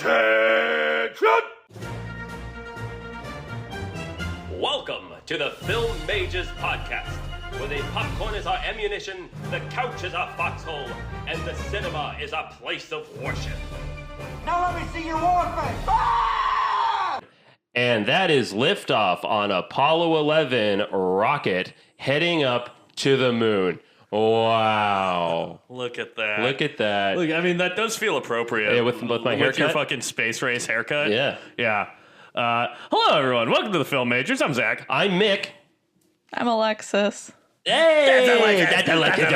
Attention! Welcome to the Film Mages Podcast, where the popcorn is our ammunition, the couch is our foxhole, and the cinema is a place of worship. Now let me see your war face. Ah! And that is liftoff on Apollo 11 rocket heading up to the moon. Wow. Look at that. Look at that. Look, I mean, that does feel appropriate. Yeah, with my haircut. With your fucking space race haircut. Yeah. Yeah. Hello, everyone. Welcome to the Film Majors. I'm Zach. I'm Mick. I'm Alexis. Hey! That's Alexis.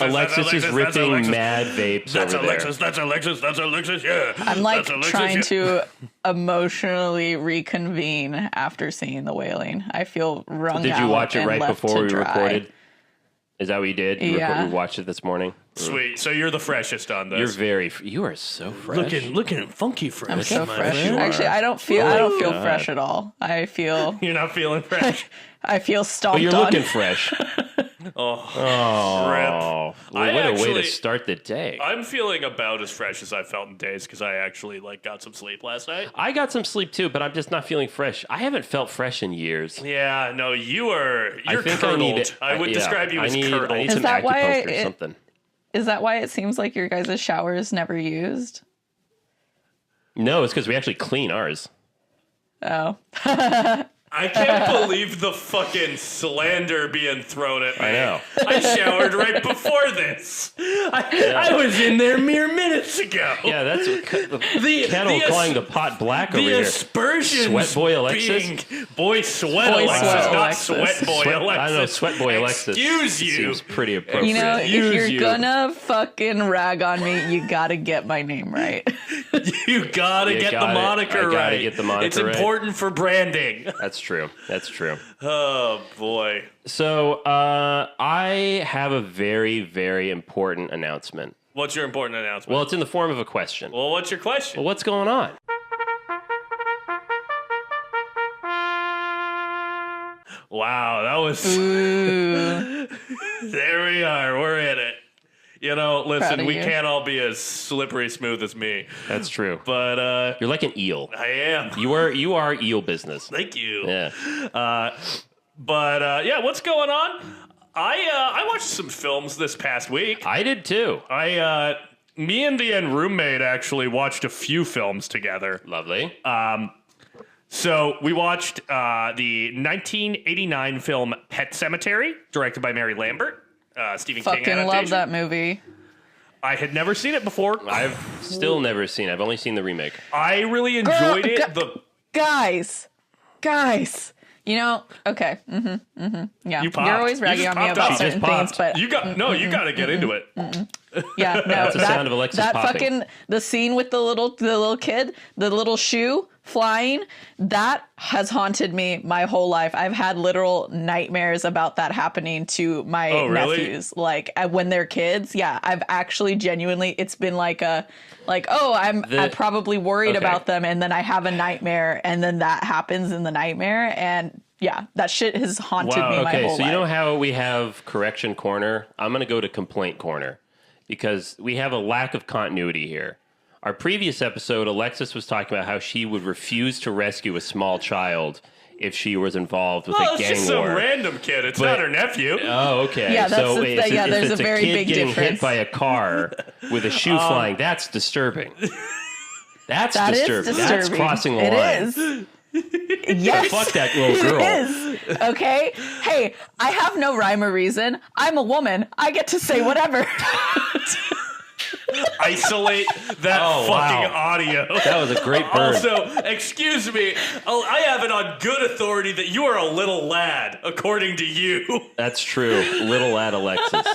Alexis is ripping mad vapes That's over Alexis. there. That's Alexis. That's Alexis. Yeah. I'm like That's Alexis, trying yeah. to emotionally reconvene after seeing the Wailing. I feel wrung out. Did you watch it and right left before to we dry. recorded? Is that what you did? Yeah. You watched it this morning? Sweet. So you're the freshest on this. You are so fresh. looking funky fresh. I'm so my fresh. friend. Actually, I don't feel God. fresh at all. I feel You're not feeling fresh. I feel stomped But you're on. looking fresh. Oh, Oh, what a way actually- to start the day. I'm feeling about as fresh as I felt in days because I actually got some sleep last night. I got some sleep too, but I'm just not feeling fresh. I haven't felt fresh in years. Yeah, no, you're think curdled. I I would describe you as curdled. I need Is some that why acupuncture or it- something. Is that why it seems like your guys' shower is never used? No, it's because we actually clean ours. Oh. I can't believe the fucking slander being thrown at me. I know. I showered right before this. I was in there mere minutes ago. Yeah, that's the The kettle calling the pot black over The here. aspersions Sweat boy Alexis? Boy sweat Boy Alexis, sweat not Alexis. sweat boy Alexis. I don't know, sweat boy Alexis. Excuse you. Seems pretty appropriate. You know, Excuse if you're you. gonna fucking rag on me, you gotta get my name right. You gotta You get got the it. moniker I gotta right. get the moniker It's right. important for branding. That's true. That's true. Oh boy. So I have a very, very important announcement. What's your important announcement? Well, it's in the form of a question. Well, what's your question? Well, what's going on? Wow, that was. Ooh. There we are. We're in it. You know, Proud listen, of we you. can't all be as slippery smooth as me, That's true. but You're like an eel. I am. You are eel business. Thank you. Yeah. But yeah, what's going on? I watched some films this past week. I did too. Me and the roommate actually watched a few films together. Lovely. So we watched the 1989 film Pet Sematary, directed by Mary Lambert. Stephen King Fucking adaptation. love that movie. I had never seen it before. I've still never seen. I've only seen the remake. I really enjoyed it. Guys. You know, okay. Yeah. You popped. You're always You ragging just on me popped about out. certain She just things, popped. but You got to get into it. yeah, no. That's the that, sound of Alexis that popping. fucking the scene with the little kid, the little shoe flying, that has haunted me my whole life. I've had literal nightmares about that happening to my Oh, really? nephews. Like when they're kids. Yeah, I've actually genuinely. It's been like I'm probably worried Okay. about them, and then I have a nightmare, and then that happens in the nightmare, and yeah, that shit has haunted Wow, me my Okay, whole so life. you know how we have correction corner? I'm going to go to complaint corner because we have a lack of continuity here. Our previous episode, Alexis was talking about how she would refuse to rescue a small child if she was involved with Well, a it's gang just some war. random kid. It's But- not her nephew. Oh, okay. Yeah, that's so the if thing. Yeah, if there's it's a very kid big getting difference. hit by a car with a shoe flying, that's disturbing. That's That is disturbing. That's disturbing. crossing the It line. is. Yes. Fuck that little girl. It is. Okay. Hey, I have no rhyme or reason. I'm a woman. I get to say whatever. Isolate that Oh, fucking wow. audio. That was a great burn. Also, excuse me, I have it on good authority that you are a little lad, according to you. That's true. Little lad Alexis.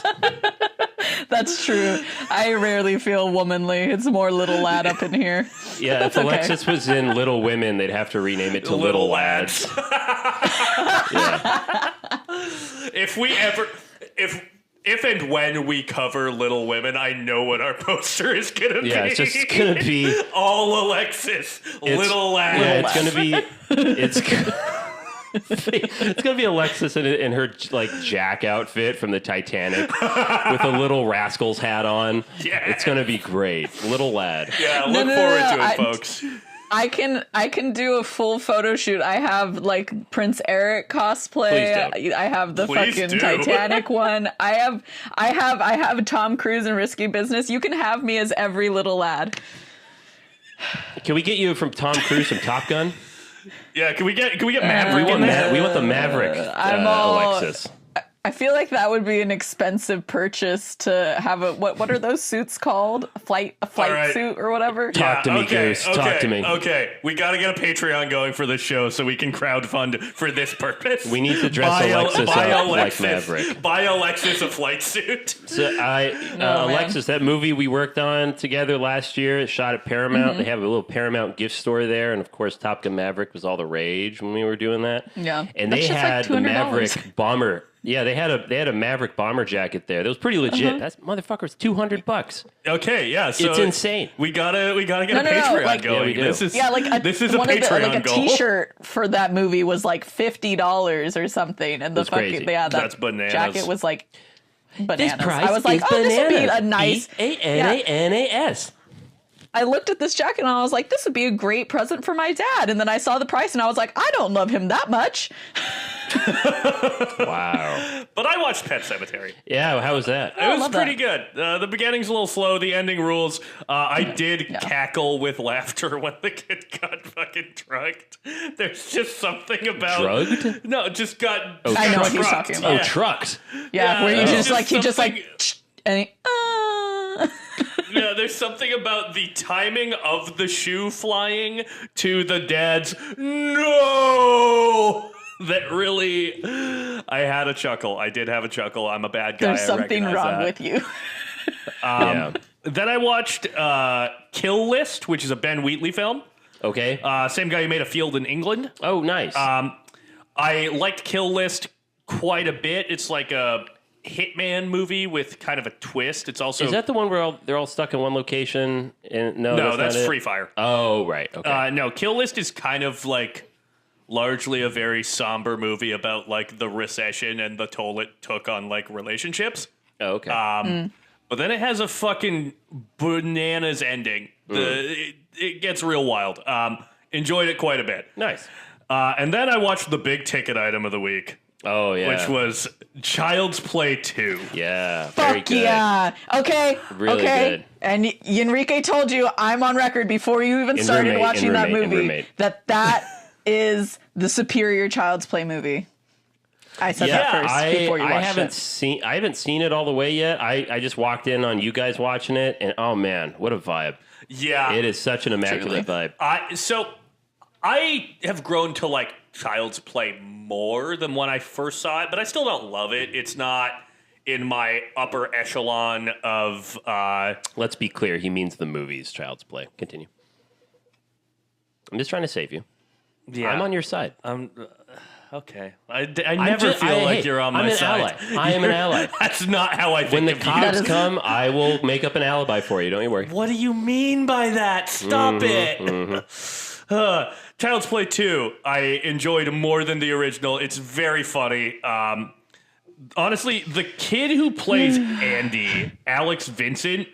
That's true. I rarely feel womanly. It's more little lad up in here. Yeah, if okay. Alexis was in Little Women, they'd have to rename it to Little Lads. Yeah. If we ever, if and when we cover Little Women, I know what our poster is gonna be. Yeah, it's just gonna be all Alexis, little lad. Yeah, it's gonna be. It's. It's gonna be Alexis in her like Jack outfit from the Titanic with a little Rascals hat on. Yeah. It's gonna be great, little lad. Yeah, look forward to it, folks. I can do a full photo shoot. I have like Prince Eric cosplay. Please don't. I have the Please fucking do. Titanic one. I have Tom Cruise in Risky Business. You can have me as every little lad. Can we get you from Tom Cruise from Top Gun? Yeah, can we get Maverick in there? We want the Maverick, Alexis. I feel like that would be an expensive purchase to have a what are those suits called? A flight right. suit or whatever? Talk to me, Goose. Talk to me. Okay, we got to get a Patreon going for this show so we can crowdfund for this purpose. We need to dress Alexis up like Maverick. Buy Alexis a flight suit. So Alexis, that movie we worked on together last year, shot at Paramount. They have a little Paramount gift store there, and of course, Top Gun Maverick was all the rage when we were doing that. Yeah, and that's they just had like the $200. Maverick bomber. Yeah, they had a Maverick bomber jacket there. That was pretty legit. That motherfucker's $200. Okay, yeah, so It's insane. We gotta get a Patreon like- going. Yeah, we do. This is this is a one of the, Patreon like a goal. T-shirt for that movie was like $50 or something, and the That's crazy. fucking that That's bananas. jacket was like bananas. This price I was like, is oh, this would be a bananas. nice. Bananas. I looked at this jacket and I was like, this would be a great present for my dad. And then I saw the price and I was like, I don't love him that much. Wow. But I watched Pet Sematary. Yeah, how was that? It was love pretty that. good. The beginning's a little slow. The ending rules. I did cackle with laughter when the kid got fucking drugged. There's just something about Drugged? No, just got. I know what he's trucked. talking about. Oh, trucks. Yeah, where you there's just something- like, and he, Yeah, there's something about the timing of the shoe flying to the dad's no that really. I had a chuckle. I did have a chuckle. I'm a bad guy. there's I something recognize wrong that. with you. Yeah. Then I watched Kill List, which is a Ben Wheatley film. Okay. Same guy who made A Field in England. Oh, nice. I liked Kill List quite a bit. It's like a hitman movie with kind of a twist. It's also Is that the one where they're all stuck in one location? And no, that's not it? Free Fire. Oh, right. Okay. No, Kill List is kind of like largely a very somber movie about like the recession and the toll it took on like relationships. oh, okay. But then it has a fucking bananas ending. It gets real wild. Enjoyed it quite a bit. Nice. And then I watched the big ticket item of the week, Oh, yeah. which was Child's Play 2. Yeah. Very Fuck good. yeah. Okay. Really okay. good. And Enrique told you, I'm on record before you even started Roommate, watching in that Roommate, in movie, Roommate. that is the superior Child's Play movie. I said that first before you watched I haven't seen it all the way yet. I just walked in on you guys watching it, and oh man, what a vibe! Yeah. It is such an immaculate vibe. So I have grown to like Child's Play more than when I first saw it, but I still don't love it. It's not in my upper echelon of Let's be clear. He means the movies Child's Play. Continue. I'm just trying to save you. yeah. I'm on your side. Okay. I never feel like you're on my side. I am an ally. That's not how I think When the of you. cops come, I will make up an alibi for you. Don't you worry. What do you mean by that? Stop it. Child's Play 2, I enjoyed more than the original. It's very funny. Honestly, the kid who plays Andy, Alex Vincent,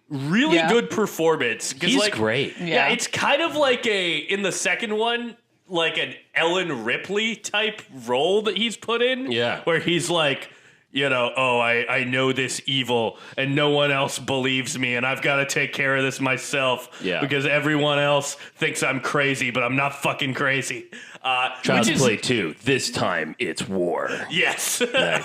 really Yeah. good performance. 'Cause, He's like, great. Yeah, it's kind of like in the second one, like an Ellen Ripley type role that he's put in. Yeah. Where he's like, I know this evil and no one else believes me and I've got to take care of this myself. Yeah. Because everyone else thinks I'm crazy, but I'm not fucking crazy. Child's which is- Play 2. This time it's war. Yes. Nice.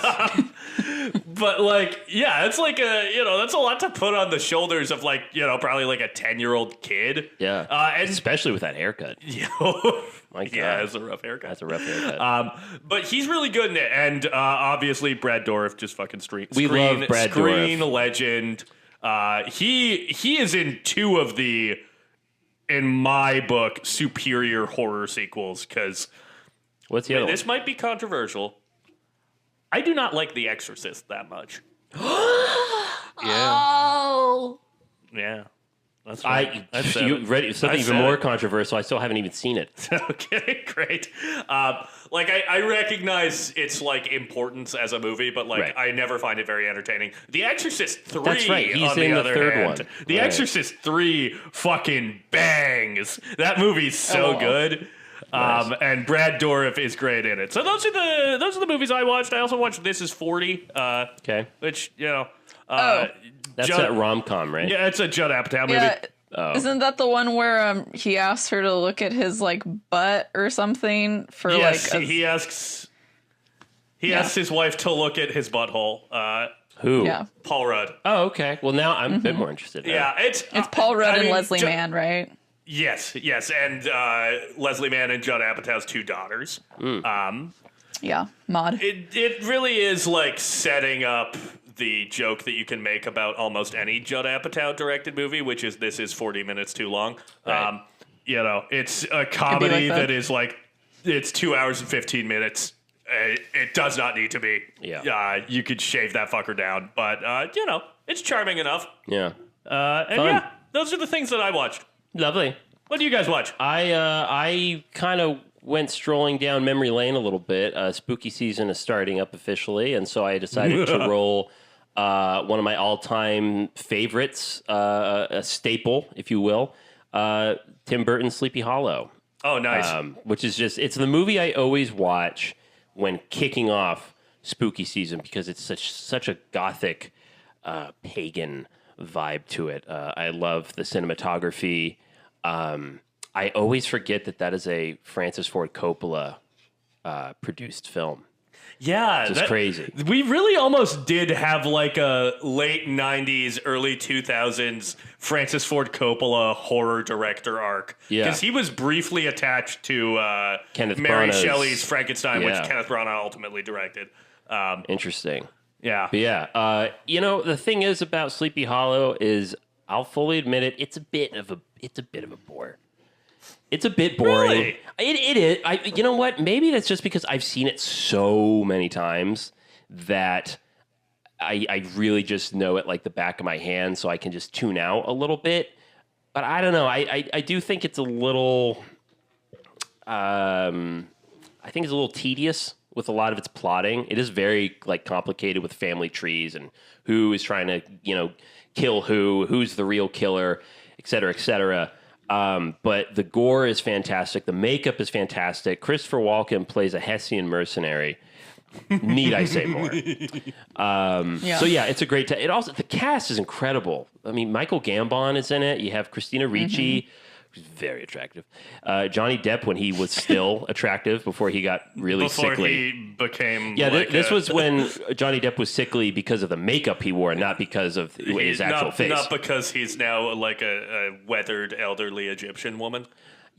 But like, yeah, it's like that's a lot to put on the shoulders of like, probably like a 10-year-old kid. Yeah. And Especially with that haircut. My God. yeah, it's a rough haircut. That's a rough haircut. But he's really good in it, and obviously Brad Dourif just fucking We love Brad screen Dourif. legend. He is in two of the, in my book, superior horror sequels. Because What's the other one? this might be controversial. I do not like The Exorcist that much. Oh. Yeah. That's fine. That's You read something That's even more seven. controversial. I still haven't even seen it. Okay, great. I recognize its importance as a movie, but Right. I never find it very entertaining. The Exorcist 3, That's right. He's on in the the other third hand, one. The Right. Exorcist 3 fucking bangs. That movie's so wow. good. Nice. And Brad Dourif is great in it. So those are the movies I watched. I also watched This Is 40, Okay. which That's Judd- that rom-com, right? yeah, it's a Judd Apatow movie. Yeah. Oh. Isn't that the one where he asked her to look at his butt or something for Yes, a, he asks Yeah. asks his wife to look at his butthole. Who? yeah. Paul Rudd. Oh, okay. Well, now I'm a bit more interested. Now. Yeah, it's Paul Rudd I and mean, Leslie Mann, right? Yes, and Leslie Mann and Judd Apatow's two daughters. Yeah, Maud. It really is setting up the joke that you can make about almost any Judd Apatow directed movie, which is this is 40 minutes too long. Right. It's a comedy that. that is it's 2 hours and 15 minutes. It does not need to be. Yeah. You could shave that fucker down, but it's charming enough. Yeah. And Fun. yeah, those are the things that I watched. Lovely. What do you guys watch? I kind of went strolling down memory lane a little bit. Spooky season is starting up officially, and so I decided to roll one of my all-time favorites, a staple, if you will, Tim Burton's Sleepy Hollow. Oh, nice. Which is it's the movie I always watch when kicking off spooky season because it's such a gothic, pagan vibe to it. I love the cinematography. I always forget that is a Francis Ford Coppola produced film. Yeah, It's crazy. We really almost did have a late 90s, early 2000s Francis Ford Coppola horror director arc. Yeah. Because he was briefly attached to Kenneth Mary Branagh's- Shelley's Frankenstein, Yeah. which Kenneth Branagh ultimately directed. Interesting. Yeah. But yeah, the thing is about Sleepy Hollow is I'll fully admit it. It's a bit of a bore. It's a bit boring. Really? It is. You know what? Maybe that's just because I've seen it so many times that I really just know it like the back of my hand, so I can just tune out a little bit. But I don't know. I do think it's a little. I think it's a little tedious with a lot of its plotting. It is very complicated with family trees and who is trying to kill who's the real killer, et cetera, et cetera. But the gore is fantastic. The makeup is fantastic. Christopher Walken plays a Hessian mercenary. Need I say more? Yeah. So yeah, it's a great. It also the cast is incredible. I mean, Michael Gambon is in it. You have Christina Ricci, who's very attractive. Johnny Depp when he was still attractive before he got really Before sickly. he became This was when Johnny Depp was sickly because of the makeup he wore, not because of his actual face. Not because he's now a weathered elderly Egyptian woman.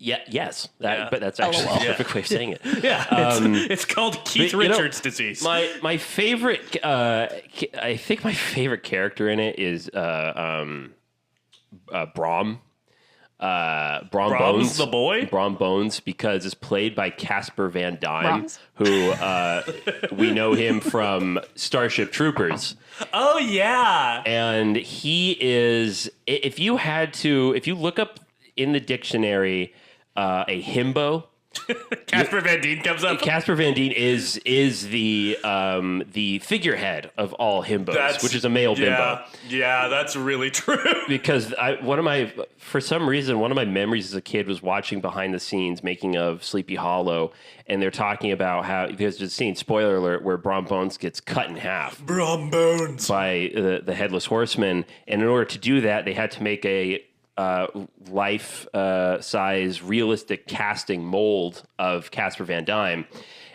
Yeah, yes, Yeah. but that's actually LOL. the perfect way of saying it. Yeah, it's called Keith But, Richards disease. My favorite, I think my favorite character in it is Brom. Brom Brahms Bones, the boy? Brom Bones, because it's played by Casper Van Dien, Brahms? who we know him from Starship Troopers. Oh yeah. And he is, if you look up in the dictionary a himbo, Casper Van Dien comes up. Casper Van Dien is the figurehead of all himbos, which is a male bimbo. Yeah, that's really true. Because one of my memories as a kid was watching behind the scenes making of Sleepy Hollow, and they're talking about how there's a scene, spoiler alert, where Brom Bones gets cut in half Brom Bones. by the Headless Horseman, and in order to do that, they had to make a life-size realistic casting mold of Casper Van Dien.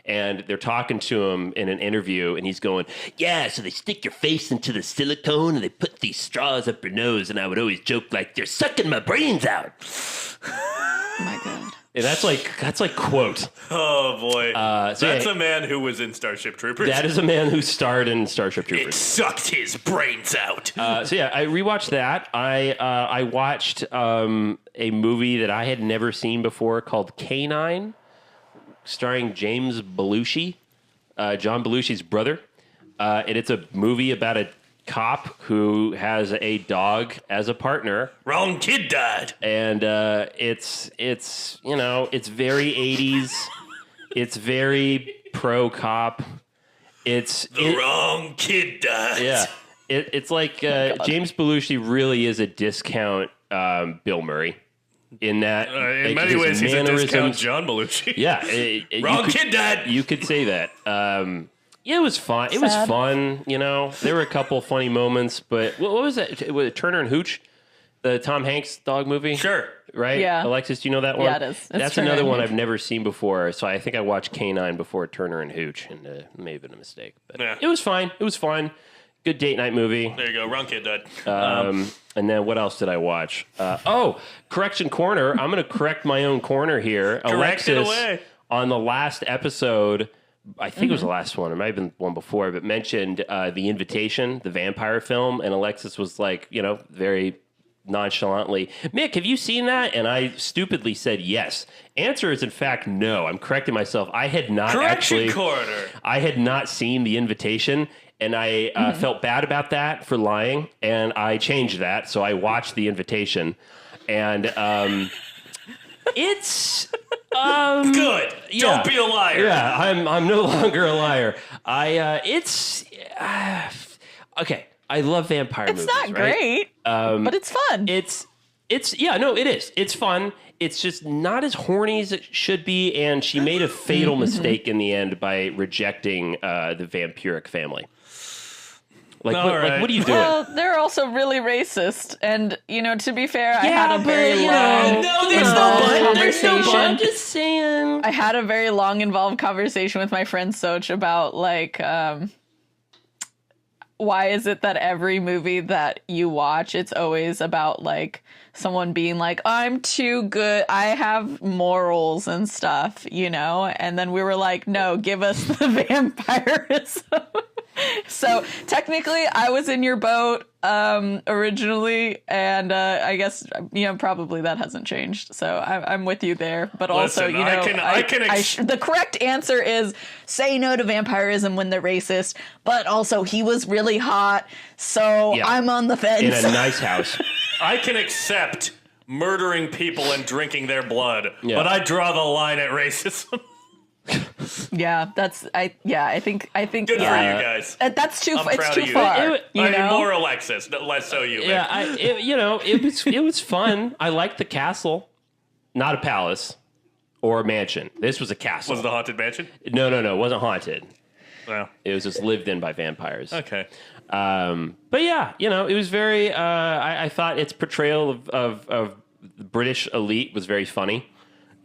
And they're talking to him in an interview, and he's going, yeah, so they stick your face into the silicone, and they put these straws up your nose, and I would always joke, they're sucking my brains out. Oh my god. And that's like quote. Oh boy. So that's yeah, a man who was in Starship Troopers. that is a man who starred in Starship It Troopers. sucked his brains out. So yeah, I rewatched that. I watched a movie that I had never seen before called K-9, starring James Belushi, John Belushi's brother. And it's a movie about a cop who has a dog as a partner. Wrong kid died. And it's very 80s. It's very pro cop. It's wrong kid died. Yeah. It's like James Belushi really is a discount Bill Murray. In that, in many ways, he's a discount John Belushi. Yeah, wrong kid died. You could say that. Yeah, it was fun. It was fun. There were a couple funny moments, but what was that? Was it Turner and Hooch, the Tom Hanks dog movie? Sure. Right? Yeah. Alexis, do you know that one? Yeah, it is. That's Turner another and one Hooch. I've never seen before, so I think I watched K-9 before Turner and Hooch, and it may have been a mistake. But It was fine. It was fun. Good date night movie. There you go. Wrong kid died. And then what else did I watch? Correction Corner. I'm going to correct my own corner here. Correct it Alexis, away. on the last episode, I think it was the last one, it might have been one before, but mentioned The Invitation, the vampire film, and Alexis was like, very nonchalantly, Mick, have you seen that? And I stupidly said yes. Answer is in fact no. I'm correcting myself. I had not Correction Corner. I had not seen The Invitation, and I felt bad about that for lying, and I changed that. So I watched The Invitation, and it's good. Yeah. Don't be a liar. Yeah, I'm no longer a liar. Okay. I love vampire movies. It's not right? great, but it's fun. It is. It's fun. It's just not as horny as it should be, and she made a fatal mistake in the end by rejecting the vampiric family. Like, what are you doing? Well, they're also really racist, and to be fair, I had a very long, conversation. I'm just saying. I had a very long, involved conversation with my friend Soch about why is it that every movie that you watch, it's always about someone being like, I'm too good, I have morals and stuff, and then we were like, no, give us the vampirism. So technically I was in your boat originally, and I guess probably that hasn't changed, so I'm with you there. But also, listen, the correct answer is say no to vampirism when they're racist, but also he was really hot, so I'm on the fence. In a nice house. I can accept murdering people and drinking their blood, but I draw the line at racism. Yeah, I think Good for you guys. That's too. I'm It's proud too of you. far. More Alexis, less so you. Yeah, it was fun. I liked the castle, not a palace or a mansion. This was a castle. Was it the haunted mansion? No, it wasn't haunted. Well, it was just lived in by vampires. Okay. But yeah, it was very. I thought its portrayal of the British elite was very funny.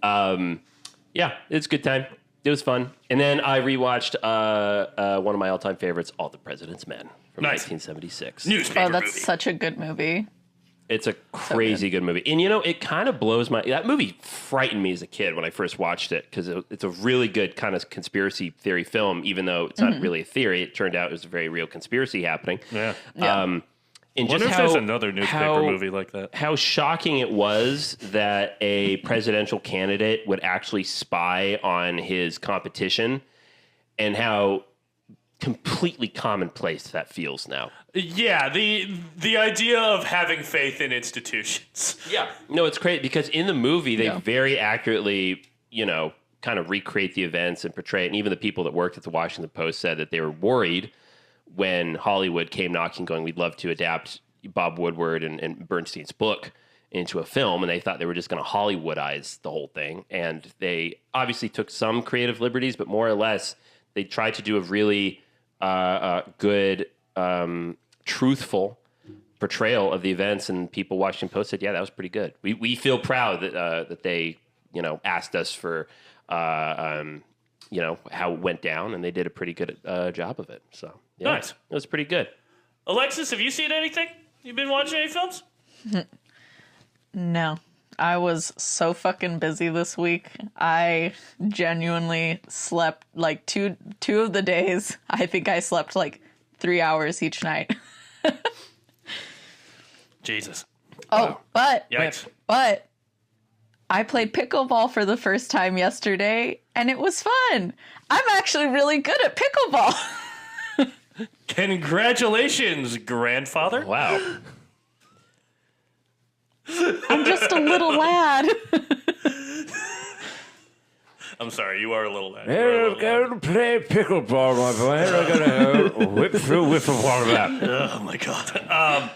Yeah, it's a good time. It was fun. And then I rewatched one of my all-time favorites, All the President's Men from 1976. Newspaper that's movie. such a good movie. It's a crazy good movie. And, it kind of blows that movie frightened me as a kid when I first watched it, because it's a really good kind of conspiracy theory film, even though it's not really a theory. It turned out it was a very real conspiracy happening. Yeah. And Wonder just if there's another newspaper movie like that. How shocking it was that a presidential candidate would actually spy on his competition, and how completely commonplace that feels now. Yeah, the idea of having faith in institutions. Yeah. No, it's great because in the movie they very accurately, kind of recreate the events and portray it. And even the people that worked at the Washington Post said that they were worried when Hollywood came knocking, going, we'd love to adapt Bob Woodward and Bernstein's book into a film, and they thought they were just going to Hollywoodize the whole thing. And they obviously took some creative liberties, but more or less, they tried to do a really good, truthful portrayal of the events. And people, Washington Post said, yeah, that was pretty good. We feel proud that they, asked us for, how it went down, and they did a pretty good job of it. So, yeah, Nice. It was pretty good. Alexis, have you seen anything? You been watching any films? No. I was so fucking busy this week. I genuinely slept two of the days. I think I slept 3 hours each night. Jesus. Oh, but Yikes. But I played pickleball for the first time yesterday, and it was fun. I'm actually really good at pickleball. Congratulations, grandfather. Wow. I'm just a little lad. I'm sorry, you are a little lad. Hey, I'm going to play pickleball, my boy. I'm going to whip through wiffle ball that. Oh my god.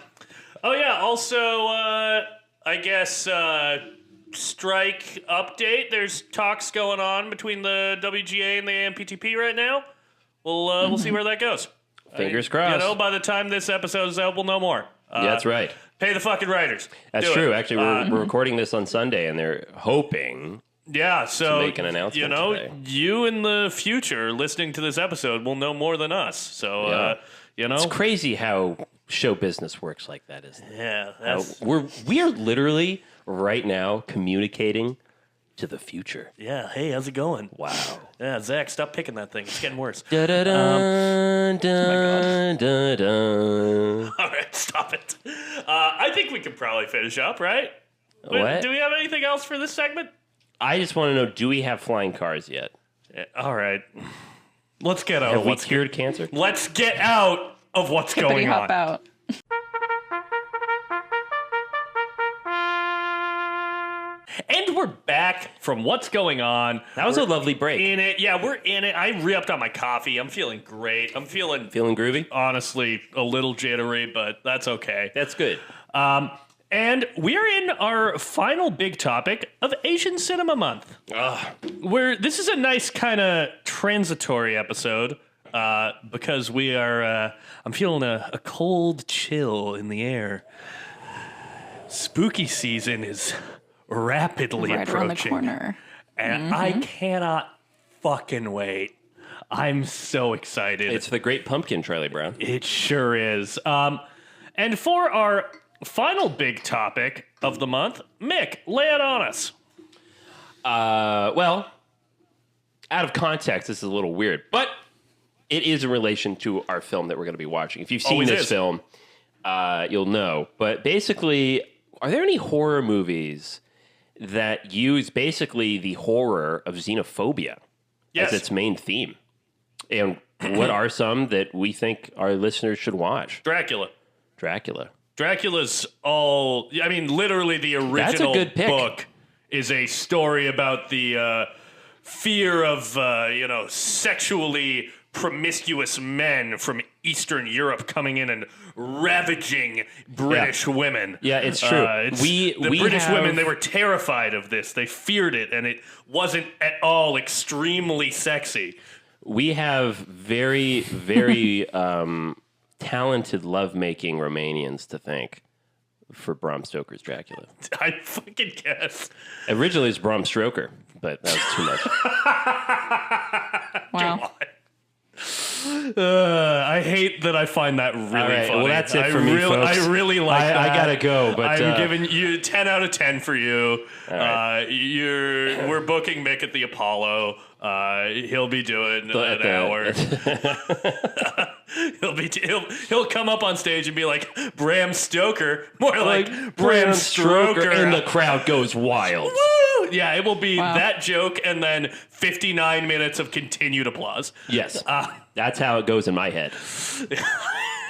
Also, I guess strike update. There's talks going on between the WGA and the AMPTP right now. We'll see where that goes. Fingers crossed. You know, by the time this episode is out, we'll know more. Yeah, that's right. Pay the fucking writers. That's Do true. it. Actually, we're recording this on Sunday, and they're hoping Yeah, so to make an announcement you know, today. you in the future listening to this episode will know more than us. So Yeah. you know, It's crazy how show business works like that, isn't it? yeah, How that's, we are literally right now communicating to the future. yeah. Hey, how's it going? Wow. Yeah, Zach, stop picking that thing. It's getting worse. Da da da da da da. All right, stop it. I think we could probably finish up, right? What? Do we have anything else for this segment? I just want to know: do we have flying cars yet? Yeah, all right. Let's get out. Have we cured cancer? Let's get out of what's Hippity going hop on. out. And we're back from what's going on. That was a lovely break. In it, yeah, we're in it. I re-upped on my coffee. I'm feeling great. I'm feeling Feeling groovy? honestly a little jittery, but that's okay. That's good. And we're in our final big topic of Asian Cinema Month. Where this is a nice kind of transitory episode because we are. I'm feeling a cold chill in the air. Spooky season is rapidly Right around the approaching, corner. and I cannot fucking wait. I'm so excited. It's the Great Pumpkin, Charlie Brown. It sure is. And for our final big topic of the month, Mick, lay it on us. Well, out of context, this is a little weird, but it is in relation to our film that we're going to be watching. If you've seen Always this is. film, you'll know. But basically, are there any horror movies that use basically the horror of xenophobia Yes. as its main theme? And what are some that we think our listeners should watch? Dracula. Dracula's all. I mean, literally, the original good pick. book is a story about the fear of sexually promiscuous men from Eastern Europe coming in and ravaging British women. Yeah, it's true. The We British have- women, they were terrified of this. They feared it, and it wasn't at all extremely sexy. We have very, very talented lovemaking Romanians to thank for Bram Stoker's Dracula. I fucking guess. Originally, it's Bram Stoker, but that was too much. Wow. I hate that I find that really All right, funny. well, that's it for me, folks. I really like that. I gotta go, but I'm giving you 10 out of 10 for you. right. We're booking Mick at the Apollo. He'll be doing an hour. He'll come up on stage and be like Bram Stoker, more like Bram Stroker, and the crowd goes wild. Woo! Yeah, it will be Wow. that joke and then 59 minutes of continued applause. Yes, that's how it goes in my head.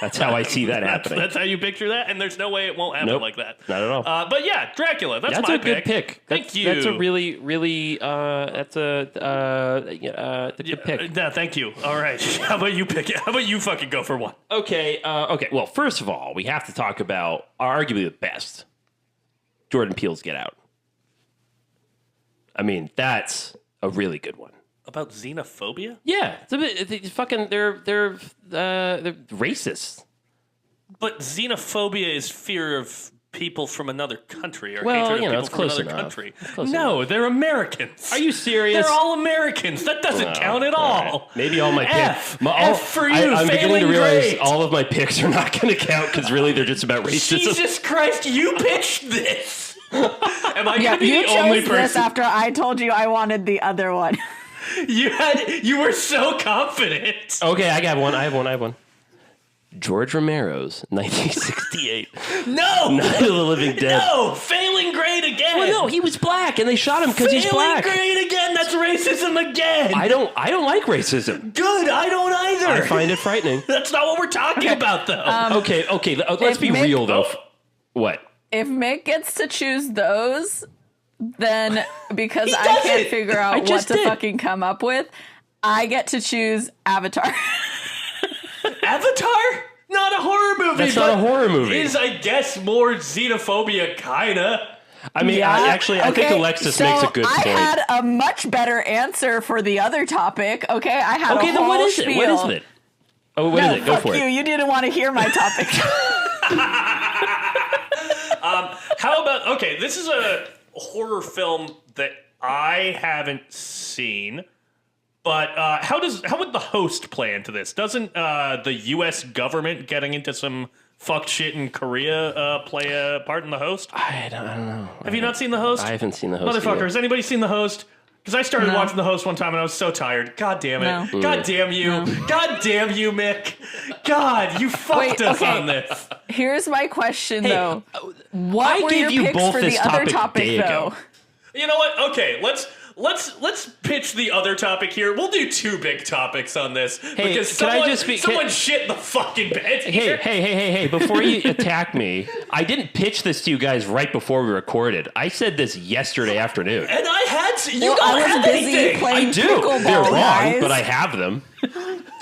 That's how I see that happening. That's how you picture that, and there's no way it won't happen Nope, like that. not at all. But yeah, Dracula. That's That's my a good pick. Thank That's, you. That's a really, really. That's a good pick. Yeah, thank you. All right. How about you pick it? How about you fucking go for one? Okay. Okay. Well, first of all, we have to talk about arguably the best, Jordan Peele's Get Out. I mean, that's a really good one. About xenophobia? Yeah, it's a bit. It's fucking. They're racist. But xenophobia is fear of people from another country, or Well, hatred you know, of it's people from close another enough. country. It's close No, they're Americans. Are you serious? They're all Americans. That doesn't count at all. Maybe all my F. picks. F for you, I'm beginning to failing realize great. all of my picks are not going to count because really they're just about racism. Jesus Christ, you pitched this. Am I Yeah, going to be you the only chose this person? after I told you I wanted the other one. You were so confident. Okay, I got one. I have one. George Romero's 1968 No, Night of the Living Dead. no, failing grade again. Well, no, he was black. black, and they shot him because he's Failing black. grade again. That's racism again. I don't like racism. Good. I don't either. I find it frightening. That's not what we're talking about, though. Okay. Let's be Mick- real, though. What? If Mick gets to choose those, then because I does can't it. figure out what just to did. fucking come up with, I get to choose Avatar. Avatar? Not a horror movie. That's not a horror movie. Is, I guess, more xenophobia, kinda. I mean, I think Alexis makes a good point. I had a much better answer for the other topic. Okay, I had Okay, a then whole what is it? spiel. What is it? Oh, what is it? Go fuck for you. it. You didn't want to hear my topic. How about, okay, this is a horror film that I haven't seen, but how would the host play into this? Doesn't the U.S. government getting into some fucked shit in Korea play a part in the host? I don't know. Have you not seen the host? I haven't seen the host. Motherfucker, either. has anybody seen the host? Because I started No. watching the host one time and I was so tired. God damn it. No. God damn you. No. God damn you, Mick. God, you fucked Wait, us okay. on this. Here's my question, though. What I were gave your you picks both for this the other topic a topic, day though? ago. You know what? Okay, let's pitch the other topic here. We'll do two big topics on this. Hey, because can I someone, just be- someone shit in the fucking bed here. Hey, before you attack me, I didn't pitch this to you guys right before we recorded. I said this yesterday afternoon. And I had you Well, don't I was have busy anything. playing I do. pickleball, They're wrong, guys. but I have them.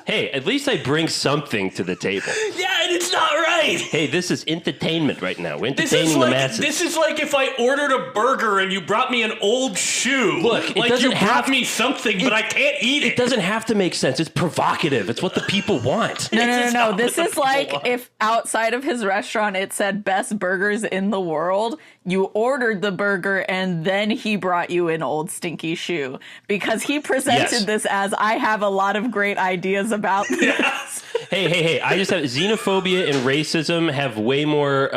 Hey, at least I bring something to the table. Yeah, and it's not right. Hey, this is entertainment right now. We're This entertaining is the like masses. if I ordered a burger and you brought me an old shoe. Look, it like doesn't you have- brought me something, but I can't eat it. It doesn't have to make sense. It's provocative. It's what the people want. No. This is not This what is the like people if outside of his restaurant it said best burgers in the world, you ordered the burger and then he brought you an old stinky shoe because he presented Yes. this as I have a lot of great ideas about this. Hey. I just have xenophobia and racism have way more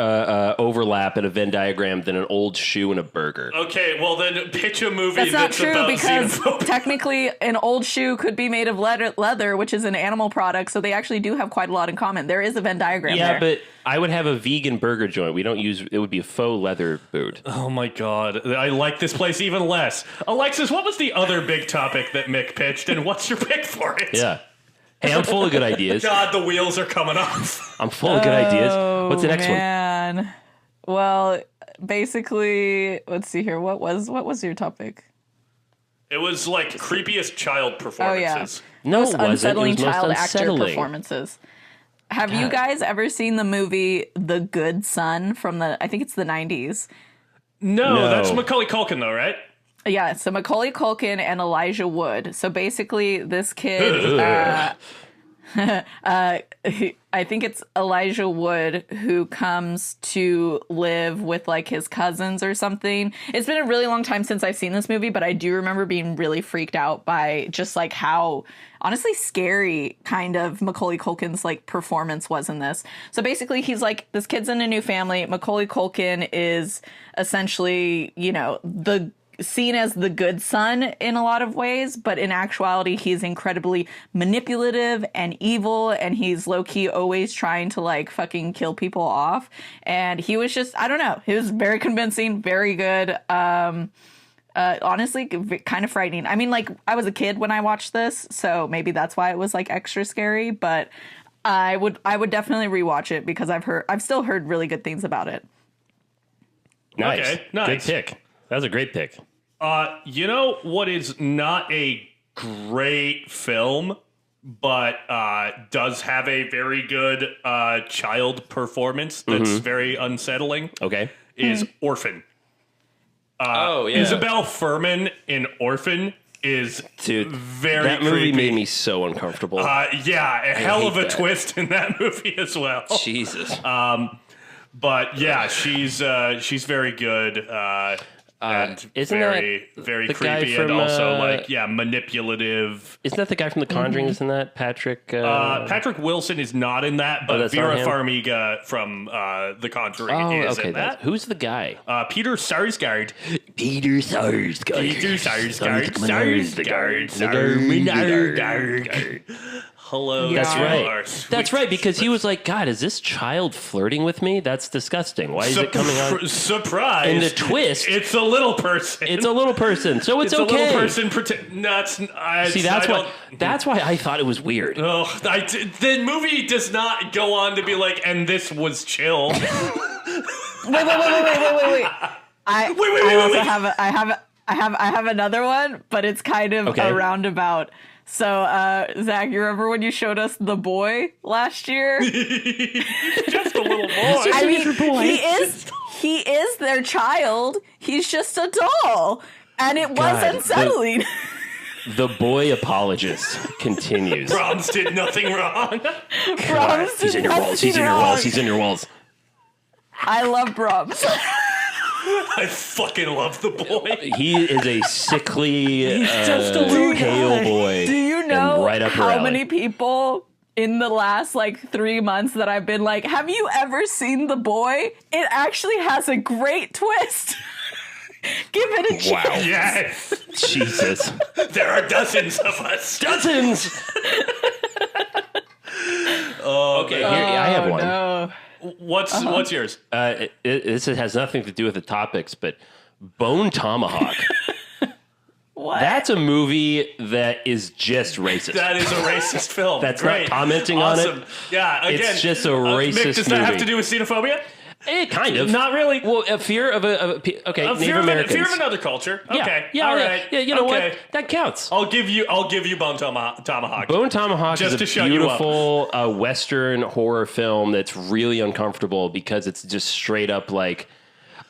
overlap in a Venn diagram than an old shoe and a burger. Okay, well then pitch a movie That's not that's true about because xenophobia. technically an old shoe could be made of leather, which is an animal product, so they actually do have quite a lot in common. There is a Venn diagram Yeah, there. but I would have a vegan burger joint. We don't use it would be a faux leather boot. Oh my god, I like this place even less. Alexis, what was the other big topic that Mick pitched, and what's your pick for it? Yeah. Hey, I'm full of good ideas. God, the wheels are coming off. I'm full of good ideas. What's the next one? Man. Well, basically, let's see here. What was your topic? It was like creepiest child Oh performances. yeah, No, most it wasn't. unsettling It was most child actor unsettling. performances. Have you God. guys ever seen the movie The Good Son from I think it's the 90s? No, that's Macaulay Culkin though, right? Yeah, so Macaulay Culkin and Elijah Wood. So basically, this kid, I think it's Elijah Wood who comes to live with like his cousins or something. It's been a really long time since I've seen this movie, but I do remember being really freaked out by just like how honestly scary kind of Macaulay Culkin's like performance was in this. So basically he's like, this kid's in a new family. Macaulay Culkin is essentially, you know, seen as the good son in a lot of ways, but in actuality, he's incredibly manipulative and evil, and he's low-key always trying to like fucking kill people off. And he was just, I don't know, he was very convincing, very good. Honestly, kind of frightening. I mean, like, I was a kid when I watched this, so maybe that's why it was like extra scary, but I would definitely rewatch it because I've still heard really good things about it. Nice. Okay, nice. Good pick. That was a great pick. You know what is not a great film, but does have a very good child performance that's very unsettling? Okay. Is Orphan. Oh, yeah. Isabel Furman in Orphan is Dude, very that movie creepy. made me so uncomfortable. Yeah, a hell of hate a that. twist in that movie as well. Jesus. But yeah, she's very good. And isn't very the guy creepy and from, also like manipulative. Isn't that the guy from The Conjuring? Isn't that Patrick? Patrick Wilson is not in that, but that's not Vera him? Farmiga from The Conjuring Oh, is okay. in that. Who's the guy? Peter Sarsgaard. Peter Sarsgaard. Peter Sarsgaard. Sarsgaard. Hello. That's right. That's right, because he was like, God, is this child flirting with me? That's disgusting. Why is it coming on? Surprise. And the twist. It's a little person. It's a little person, so it's okay. A little person. See, that's why I thought it was weird. Oh, the movie does not go on to be like, and this was chill. Wait. I have another one, but it's kind of a roundabout. So, Zach, you remember when you showed us The Boy last year? Just a little boy. I mean, he is their child. He's just a doll. And it was unsettling. The boy apologist continues. Brahms did nothing wrong. He's in your walls. He's in your walls. He's in your walls. I love Brahms. I fucking love The Boy. He is a sickly, pale boy. Do you know right up how many people in the last 3 months that I've been like, have you ever seen The Boy? It actually has a great twist. Give it a chance. Wow. Yes. Jesus. There are dozens of us. Dozens. Okay, here, I have one. No. What's yours? This has nothing to do with the topics, but Bone Tomahawk. What? That's a movie that is just racist. That is a racist film. That's great. not commenting on it. Yeah, again, it's just a racist Mick, does that movie. have to do with xenophobia? Kind of. Not really. Well, a fear of Native Americans. Fear of another culture. Okay. Yeah. All right. Yeah. You know what? That counts. I'll give you Bone Tomahawk. Bone Tomahawk Just is to a shut you up. beautiful Western horror film that's really uncomfortable because it's just straight up like,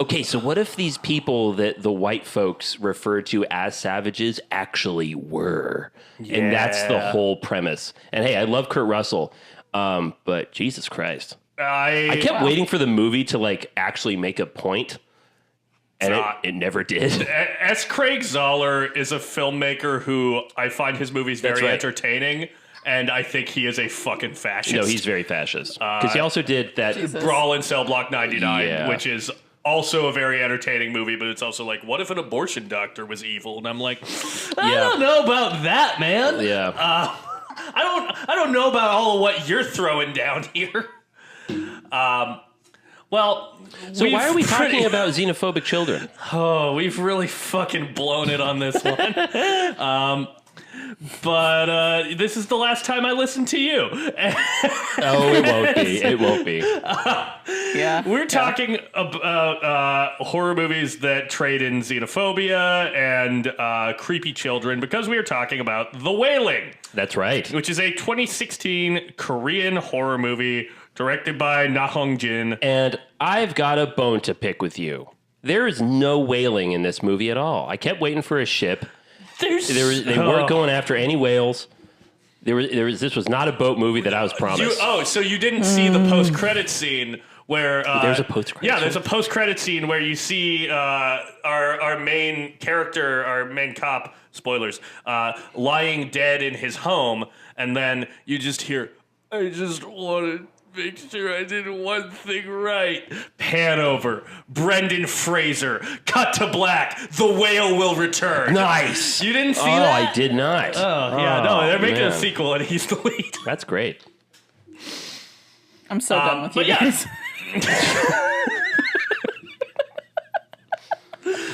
okay, so what if these people that the white folks refer to as savages actually were? Yeah. And that's the whole premise. And hey, I love Kurt Russell, but Jesus Christ. I kept waiting for the movie to actually make a point, and it never did. S. Craig Zoller is a filmmaker who I find his movies very entertaining, and I think he is a fucking fascist. No, he's very fascist. Because he also did that Brawl in Cell Block 99, which is also a very entertaining movie, but it's also like, what if an abortion doctor was evil? And I'm like, I don't know about that, man. Yeah. I don't know about all of what you're throwing down here. Well, so why are we talking about xenophobic children? Oh, we've really fucking blown it on this one. But this is the last time I listen to you. Oh, it won't be. It won't be. Yeah. We're talking about horror movies that trade in xenophobia and creepy children because we are talking about The Wailing. That's right. Which is a 2016 Korean horror movie directed by Hong-jin. And I've got a bone to pick with you. There is no whaling in this movie at all. I kept waiting for a ship. They weren't going after any whales. This was not a boat movie that I was promised. So you didn't see the post-credit scene where... there's a post-credit scene? There's a post-credit scene where you see our main character, our main cop, spoilers, lying dead in his home, and then you just hear, I just wanted to make sure I did one thing right. Pan over. Brendan Fraser. Cut to black. The whale will return. Nice. You didn't see that? I did not. They're making a sequel and he's the lead. That's great. I'm so done with you guys.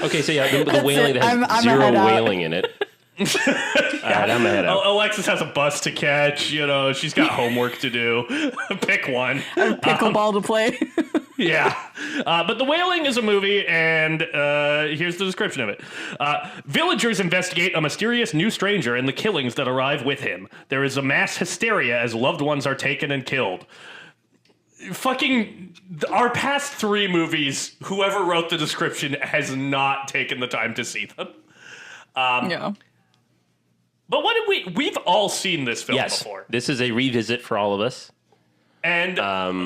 Okay, so the whaling that has I'm zero whaling in it. All right, I'm ahead out. Alexis has a bus to catch. She's got homework to do. Pick one. Pickleball to play. Yeah. But The Wailing is a movie, and here's the description of it. Villagers investigate a mysterious new stranger and the killings that arrive with him. There is a mass hysteria as loved ones are taken and killed. Fucking our past 3 movies, whoever wrote the description has not taken the time to see them. No. But what did we've all seen this film before. This is a revisit for all of us. And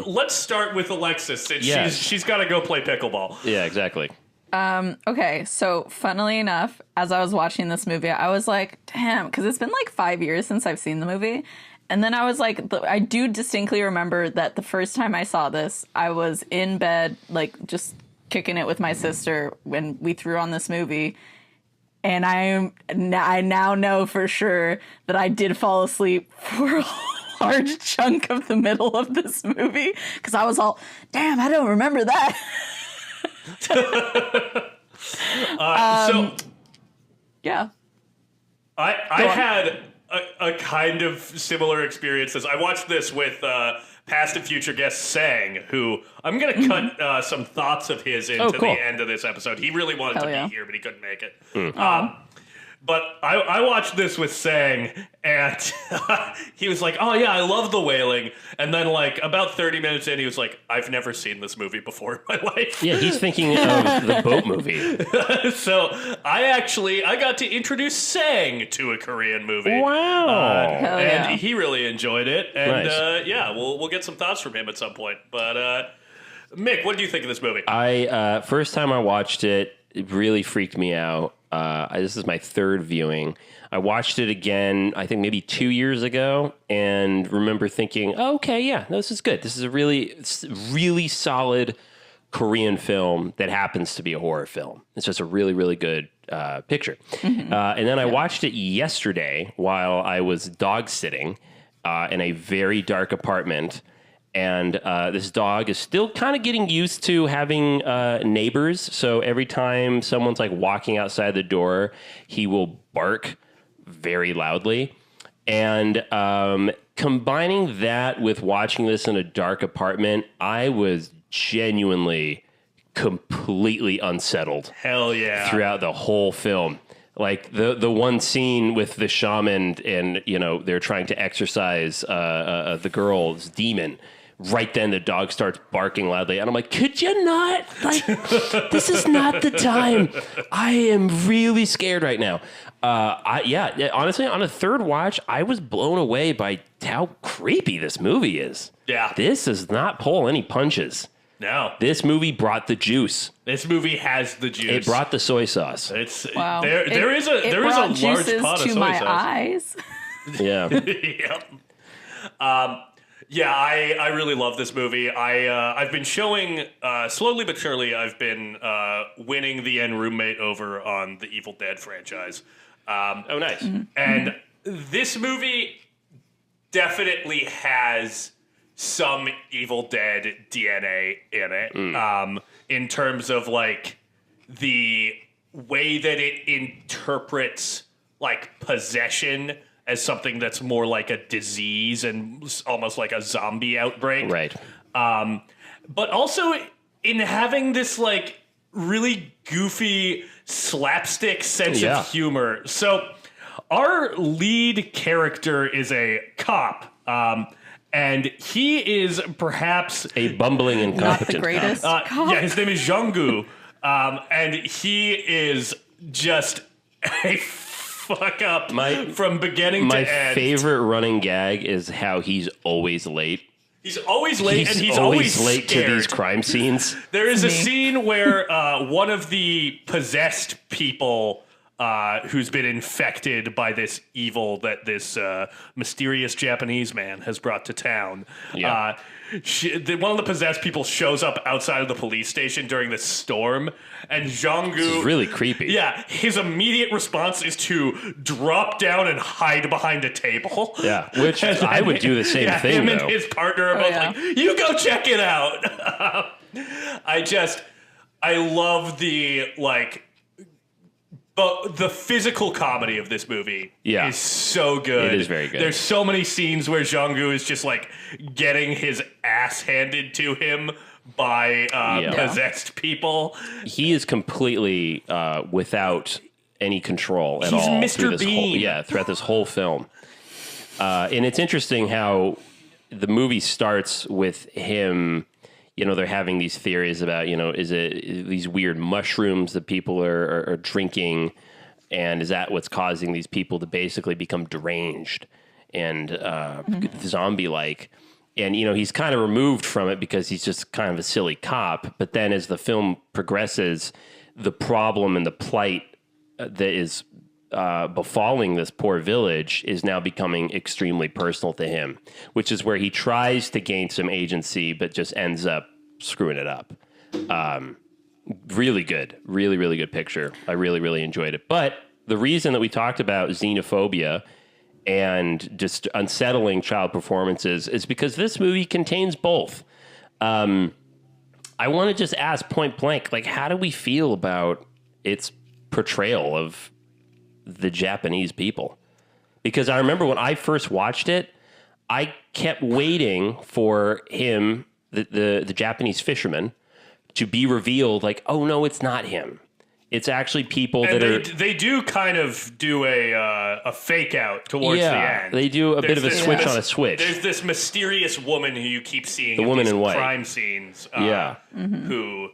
let's start with Alexis, since she's got to go play pickleball. Yeah, exactly. Okay, so funnily enough, as I was watching this movie, I was like, damn, because it's been 5 years since I've seen the movie. And then I was like, I do distinctly remember that the first time I saw this, I was in bed, just kicking it with my sister when we threw on this movie. And I now know for sure that I did fall asleep for a large chunk of the middle of this movie because I was all, damn, I don't remember that. Yeah. I had a kind of similar experiences. I watched this with past and future guest Sang, who I'm going to cut some thoughts of his into cool. the end of this episode. He really wanted Hell to yeah. be here, but he couldn't make it. But I watched this with Sang, and he was like, oh, yeah, I love The Wailing. And then, like, about 30 minutes in, he was like, I've never seen this movie before in my life. Yeah, he's thinking of the boat movie. So I got to introduce Sang to a Korean movie. Wow. Hell yeah. And he really enjoyed it. And Nice. yeah, we'll get some thoughts from him at some point. But Mick, what do you think of this movie? First time I watched it, it really freaked me out. This is my third viewing. I watched it again, I think maybe 2 years ago, and remember thinking, oh, okay, yeah, no, this is good. This is a really solid Korean film that happens to be a horror film. It's just a really, really good picture. And then I watched it yesterday while I was dog sitting in a very dark apartment. And this dog is still kind of getting used to having neighbors. So every time someone's like walking outside the door, he will bark very loudly. And combining that with watching this in a dark apartment, I was genuinely completely unsettled Hell yeah. throughout the whole film. Like the one scene with the shaman and, you know, they're trying to exorcise the girl's demon. Right then, the dog starts barking loudly, and I'm like, "Could you not? Like, this is not the time. I am really scared right now." Honestly, on a third watch, I was blown away by how creepy this movie is. Yeah. This does not pull any punches. No. This movie brought the juice. This movie has the juice. It brought the soy sauce. It's Wow. there is a brought large juices pot of to soy my sauce. eyes. Yeah. Yep. Yeah, I really love this movie. I've been showing slowly but surely. I've been winning the N roommate over on the Evil Dead franchise. Oh, nice. And this movie definitely has some Evil Dead DNA in it. In terms of like the way that it interprets like possession as something that's more like a disease and almost like a zombie outbreak. Right. But also in having this like really goofy slapstick sense Yeah. of humor. So our lead character is a cop. And he is perhaps A bumbling Not the incompetent greatest. yeah, his name is Jung-gu. And he is just a fuck up from beginning My to end. favorite running gag is how he's always late. He's always late, and he's always late scared. to these crime scenes. There is a Me. scene where one of the possessed people who's been infected by this evil that this mysterious Japanese man has brought to town. Yeah. One of the possessed people shows up outside of the police station during this storm, and Jong-gu... It's really creepy. Yeah, his immediate response is to drop down and hide behind a table. Yeah, which I would do the same thing, him though. and his partner are both yeah. like, you go check it out. I love the, like... But the physical comedy of this movie is so good. It is very good. There's so many scenes where Jong-gu is just like getting his ass handed to him by possessed people. He is completely without any control at all. He's Mr. through this Bean. throughout this whole film. And it's interesting how the movie starts with him. You know, they're having these theories about, you know, is it these weird mushrooms that people are drinking, and is that what's causing these people to basically become deranged and zombie-like? And, you know, he's kind of removed from it because he's just kind of a silly cop. But then as the film progresses, the problem and the plight that is befalling this poor village is now becoming extremely personal to him, which is where he tries to gain some agency, but just ends up screwing it up. Really good. Really, really good picture. I really, really enjoyed it. But the reason that we talked about xenophobia and just unsettling child performances is because this movie contains both. I want to just ask point blank, like, how do we feel about its portrayal of the Japanese people? Because I remember when I first watched it, I kept waiting for him, the Japanese fisherman, to be revealed like, oh, no, it's not him. It's actually people and that they do kind of do a fake out towards the end. They do a bit of a switch on a switch. There's this mysterious woman who you keep seeing The in woman these in white. crime scenes. Who,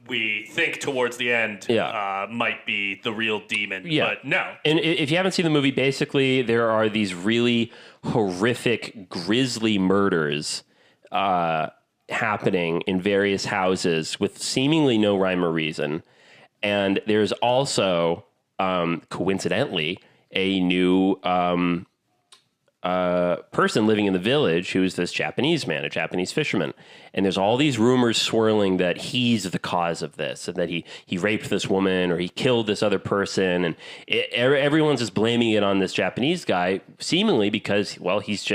we think towards the end might be the real demon. Yeah. But no. And if you haven't seen the movie, basically there are these really horrific, grisly murders happening in various houses with seemingly no rhyme or reason. And there's also, coincidentally, a new person living in the village who's this Japanese man, a Japanese fisherman. And there's all these rumors swirling that he's the cause of this and that he raped this woman or he killed this other person. And everyone's just blaming it on this Japanese guy, seemingly because, well, he's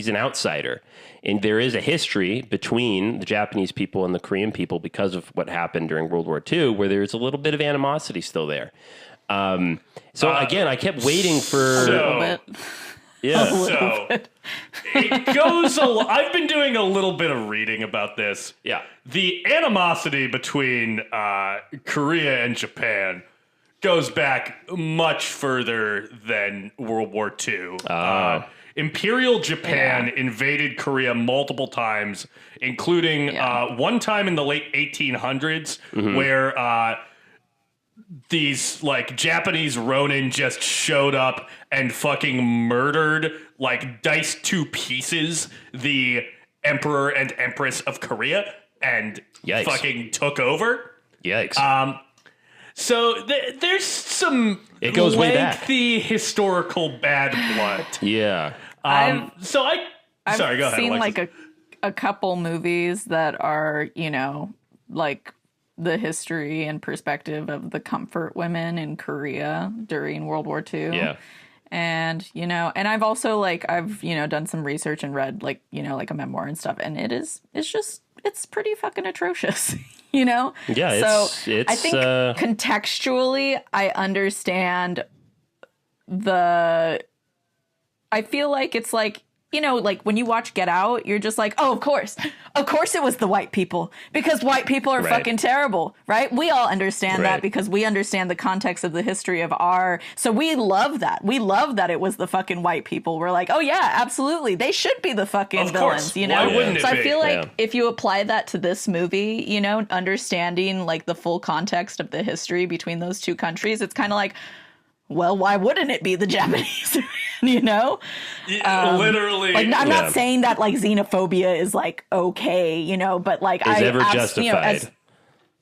an outsider. And there is a history between the Japanese people and the Korean people because of what happened during World War II, where there's a little bit of animosity still there. So again, I kept waiting for... So it goes. I've been doing a little bit of reading about this. Yeah, the animosity between Korea and Japan goes back much further than World War II. Imperial Japan invaded Korea multiple times, including one time in the late 1800s, where these like Japanese Ronin just showed up and fucking murdered, like diced to pieces, the Emperor and Empress of Korea and fucking took over. Yikes. So there's some it goes way back. Lengthy historical bad blood. Yeah. I've sorry, go ahead. Seen Alexis. like a couple movies that are, like the history and perspective of the comfort women in Korea during World War II. Yeah. And, and I've also I've done some research and read like a memoir and stuff. And it's pretty fucking atrocious, Yeah. So it's I think contextually, I understand I feel like it's like, like when you watch Get Out, you're just like, oh, of course it was the white people because white people are fucking terrible, right? We all understand that because we understand the context of the history of so we love that. We love that it was the fucking white people. We're like, oh yeah, absolutely. They should be the fucking villains, Why wouldn't it So be? I feel like if you apply that to this movie, understanding like the full context of the history between those two countries, it's kind of like, well, why wouldn't it be the Japanese? Literally. Like, I'm not saying that like xenophobia is like okay, but like is ever justified.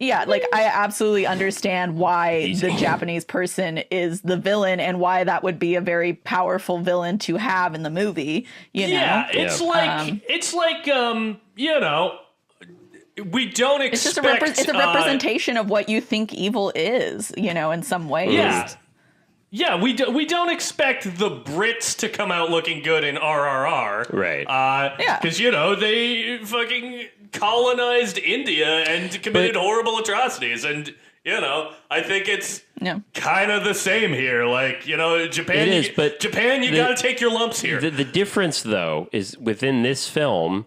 I absolutely understand why the Japanese person is the villain and why that would be a very powerful villain to have in the movie. It's like we don't expect. It's just it's a representation of what you think evil is, in some ways. Yeah. Yeah, we don't expect the Brits to come out looking good in RRR. Right. Because, they fucking colonized India and committed horrible atrocities. And, I think it's kind of the same here. Like, Japan, it is, but Japan, you got to take your lumps here. The difference, though, is within this film,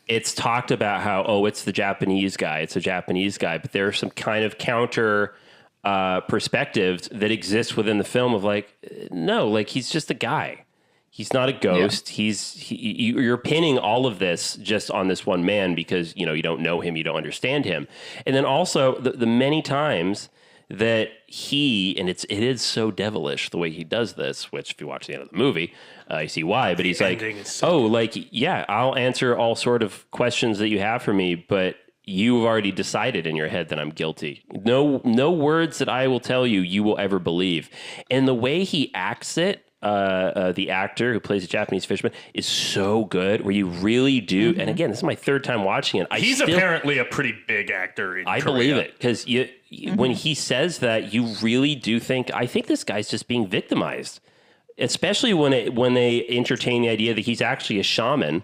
it's talked about how, it's the Japanese guy. It's a Japanese guy. But there are some kind of counter... perspectives that exist within the film of like, no, like he's just a guy. He's not a ghost. Yeah. You're pinning all of this just on this one man because, you don't know him, you don't understand him. And then also the many times that it is so devilish the way he does this, which if you watch the end of the movie, you see why, but he's like, I'll answer all sort of questions that you have for me, but you've already decided in your head that I'm guilty. No words that I will tell you will ever believe. And the way he acts it, the actor who plays the Japanese fisherman, is so good. Where you really do, and again, this is my third time watching it. He's apparently a pretty big actor in Korea. Believe it, because when he says that, you really do think, I think this guy's just being victimized. Especially when they entertain the idea that he's actually a shaman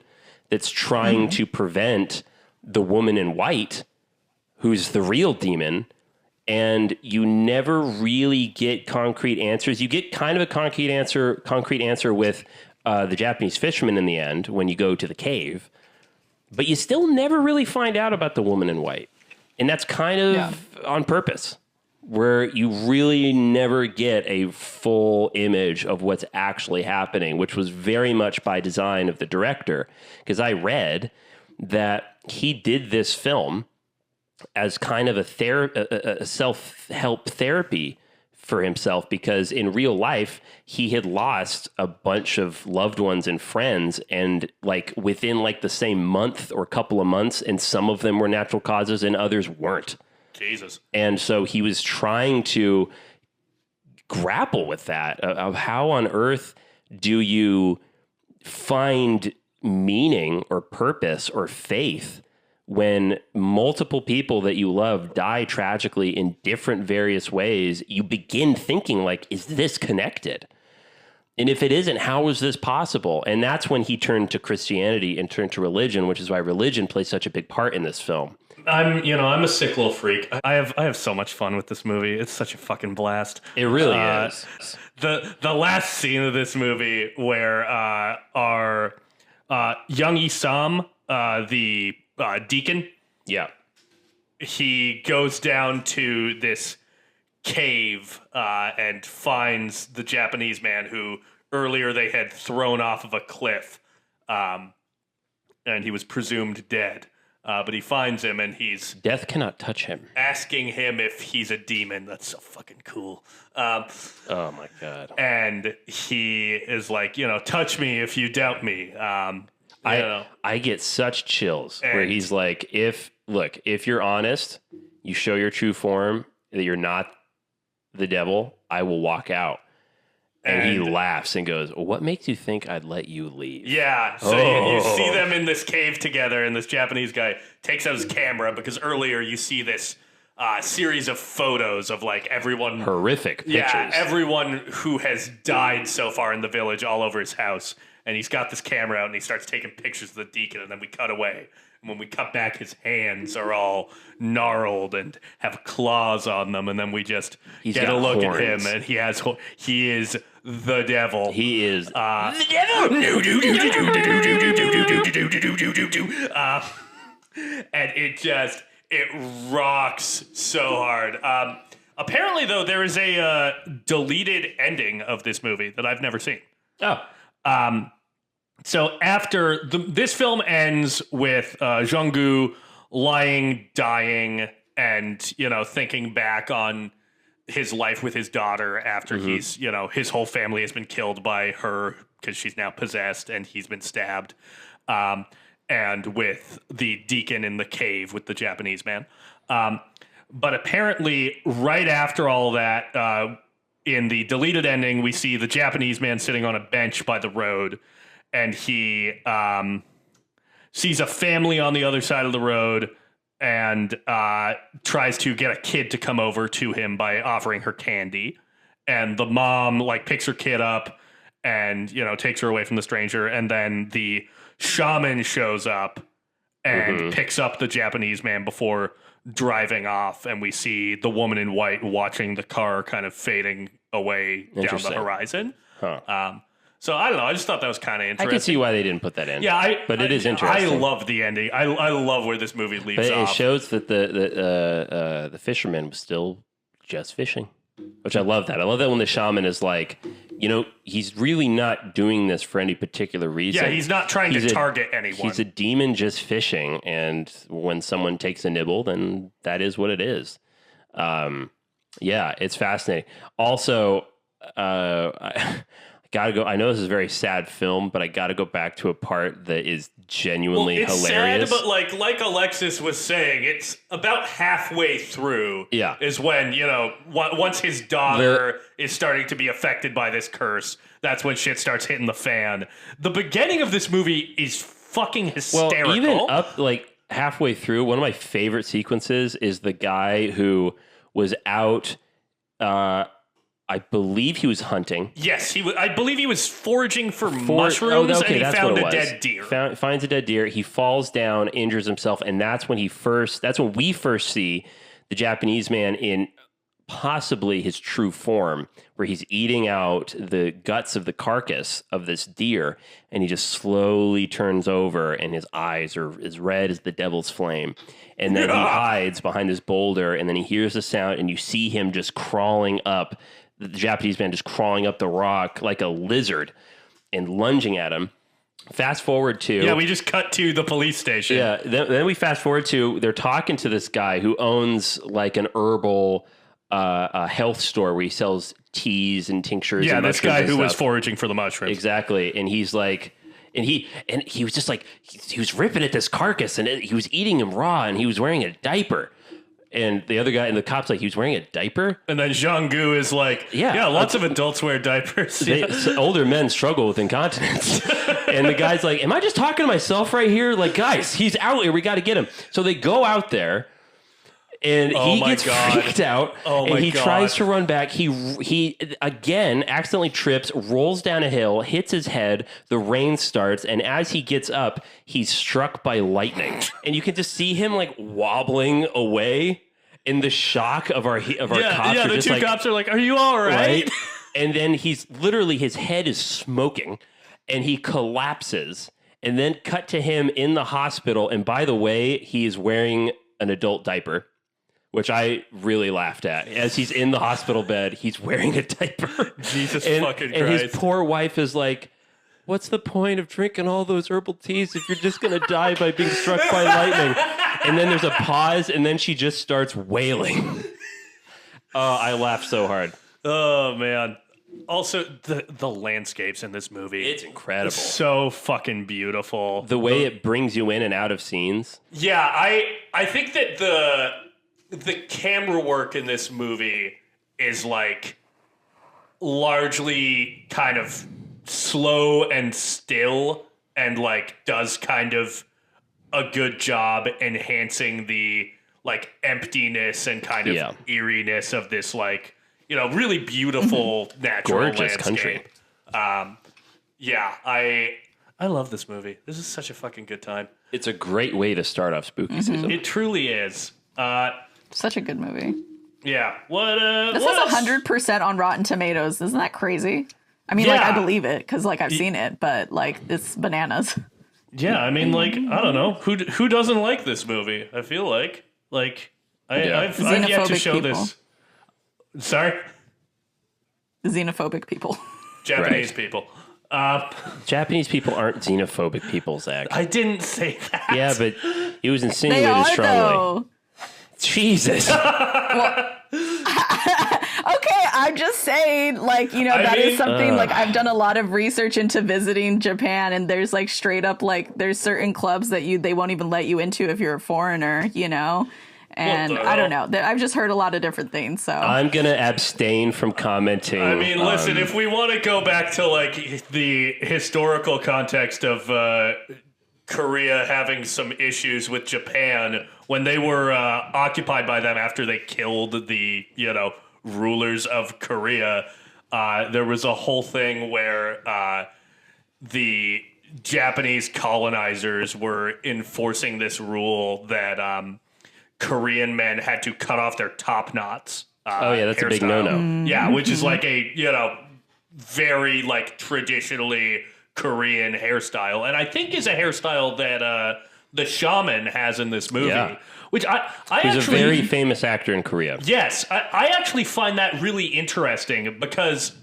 that's trying to prevent the woman in white, who's the real demon, and you never really get concrete answers. You get kind of a concrete answer with the Japanese fisherman in the end when you go to the cave, but you still never really find out about the woman in white, and that's kind of on purpose. Where you really never get a full image of what's actually happening, which was very much by design of the director. Because I read that he did this film as kind of a self-help therapy for himself, because in real life, he had lost a bunch of loved ones and friends, and like within like the same month or couple of months, and some of them were natural causes and others weren't. Jesus. And so he was trying to grapple with that of how on earth do you find meaning or purpose or faith when multiple people that you love die tragically in different various ways. You begin thinking like, is this connected? And if it isn't, how is this possible? And that's when he turned to Christianity and turned to religion, which is why religion plays such a big part in this film. I'm a sick little freak. I have so much fun with this movie. It's such a fucking blast. It really is. The last scene of this movie where our Young Isam, the deacon, he goes down to this cave and finds the Japanese man who earlier they had thrown off of a cliff, and he was presumed dead. But he finds him, and he's... Death cannot touch him. Asking him if he's a demon. That's so fucking cool. Oh, my God. And he is like, touch me if you doubt me. I get such chills where he's like, if you're honest, you show your true form, that you're not the devil, I will walk out. And he laughs and goes, what makes you think I'd let you leave? Yeah, so you see them in this cave together, and this Japanese guy takes out his camera, because earlier you see this series of photos of like everyone... Horrific pictures. Yeah, everyone who has died so far in the village all over his house. And he's got this camera out, and he starts taking pictures of the deacon, and then we cut away. And when we cut back, his hands are all gnarled and have claws on them, and then we just get a look at him, and he is the devil. He is the devil. And it rocks so hard. Apparently, though, there is a deleted ending of this movie that I've never seen. Oh. So after this film ends with Jung-gu lying, dying, and, thinking back on his life with his daughter after he's, his whole family has been killed by her because she's now possessed and he's been stabbed. And with the deacon in the cave with the Japanese man. But apparently right after all that, in the deleted ending, we see the Japanese man sitting on a bench by the road, and he sees a family on the other side of the road and tries to get a kid to come over to him by offering her candy. And the mom picks her kid up and, takes her away from the stranger. And then the shaman shows up and picks up the Japanese man before driving off. And we see the woman in white watching the car kind of fading away down the horizon. Huh. So I don't know. I just thought that was kind of interesting. I can see why they didn't put that in. Yeah, but it is interesting. I love the ending. I love where this movie leaves off. It shows that the fisherman was still just fishing, which I love that. I love that when the shaman is like, he's really not doing this for any particular reason. Yeah, he's not trying to target anyone. He's a demon just fishing, and when someone takes a nibble, then that is what it is. Yeah, it's fascinating. Also, I Gotta go. I know this is a very sad film, but I gotta go back to a part that is genuinely it's hilarious. sad, but like Alexis was saying, it's about halfway through. Yeah. Is when, once his daughter is starting to be affected by this curse, that's when shit starts hitting the fan. The beginning of this movie is fucking hysterical. Well, even up like halfway through, one of my favorite sequences is the guy who was out. I believe he was hunting. Yes, he was. I believe he was foraging for mushrooms, and he found a dead deer. Finds a dead deer. He falls down, injures himself, and that's when we first see the Japanese man in possibly his true form, where he's eating out the guts of the carcass of this deer, and he just slowly turns over, and his eyes are as red as the devil's flame. And then he hides behind this boulder, and then he hears the sound, and you see him just crawling up. The Japanese man just crawling up the rock like a lizard and lunging at him. Fast forward to... Yeah, we just cut to the police station. Yeah, then we fast forward to... They're talking to this guy who owns like an herbal health store where he sells teas and tinctures. Yeah, and this guy who was stuff. foraging for the mushrooms. Exactly. And he's like... And he was just like... He was ripping at this carcass and he was eating him raw and he was wearing a diaper. And the other guy, and the cop's like, he was wearing a diaper? And then Zhang-gu is like, yeah, lots of adults wear diapers. Older men struggle with incontinence. And the guy's like, am I just talking to myself right here? Like, guys, he's out here. We got to get him. So they go out there, and he gets freaked out, and he tries to run back. He again accidentally trips, rolls down a hill, hits his head. The rain starts, and as he gets up, he's struck by lightning, and you can just see him like wobbling away in the shock of our cops. Yeah, the just two like, cops are like, "Are you all right?" And then he's literally, his head is smoking, and he collapses. And then cut to him in the hospital, and by the way, he is wearing an adult diaper, which I really laughed at. As he's in the hospital bed, he's wearing a diaper. Jesus fucking Christ. And his poor wife is like, what's the point of drinking all those herbal teas if you're just going to die by being struck by lightning? And then there's a pause, and then she just starts wailing. I laughed so hard. Oh, man. Also, the landscapes in this movie. It's incredible. It's so fucking beautiful. The way it brings you in and out of scenes. Yeah, I think that the camera work in this movie is like largely kind of slow and still and like does kind of a good job enhancing the like emptiness and kind of eeriness of this like, really beautiful natural gorgeous landscape. Country. Yeah, I love this movie. This is such a fucking good time. It's a great way to start off spooky season. It truly is. Such a good movie. Yeah. This what has else? 100% on Rotten Tomatoes. Isn't that crazy? I mean, like, I believe it because, like, I've seen it, but, like, it's bananas. Yeah, I mean, like, I don't know. Who doesn't like this movie? I feel like. I've yet to show people. this. Sorry? Xenophobic people. Japanese people. Japanese people aren't xenophobic people, Zach. I didn't say that. Yeah, but it was They insinuated are, strongly. though. Jesus. Okay, I'm just saying, like, that is something, like, I've done a lot of research into visiting Japan, and there's, like, straight up, like, there's certain clubs that they won't even let you into if you're a foreigner, And I don't know. I've just heard a lot of different things, so. I'm going to abstain from commenting. I mean, listen, if we want to go back to, like, the historical context of Korea having some issues with Japan when they were occupied by them after they killed the, rulers of Korea, there was a whole thing where the Japanese colonizers were enforcing this rule that Korean men had to cut off their top knots. That's a big no-no. Yeah, which is like a, very like traditionally Korean hairstyle. And I think is a hairstyle that the shaman has in this movie. Yeah. Which He's a very famous actor in Korea. Yes, I actually find that really interesting because,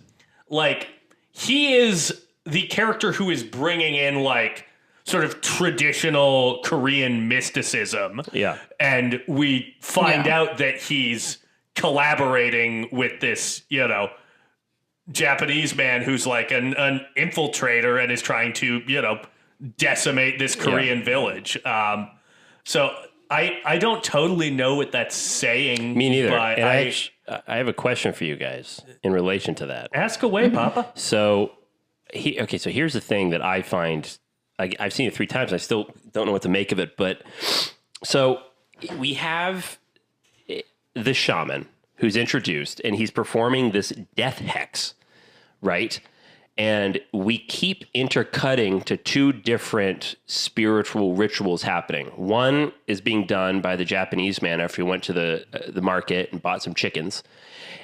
like, he is the character who is bringing in, like, sort of traditional Korean mysticism. Yeah. And we find out that he's collaborating with this, Japanese man who's like an infiltrator and is trying to, decimate this Korean village. So I don't totally know what that's saying. Me neither. But And I have a question for you guys in relation to that. ask away, Papa. So, so here's the thing that I find. I've seen it 3 times. I still don't know what to make of it. But so we have the shaman who's introduced, and he's performing this death hex, right? And we keep intercutting to 2 different spiritual rituals happening. One is being done by the Japanese man after he went to the market and bought some chickens.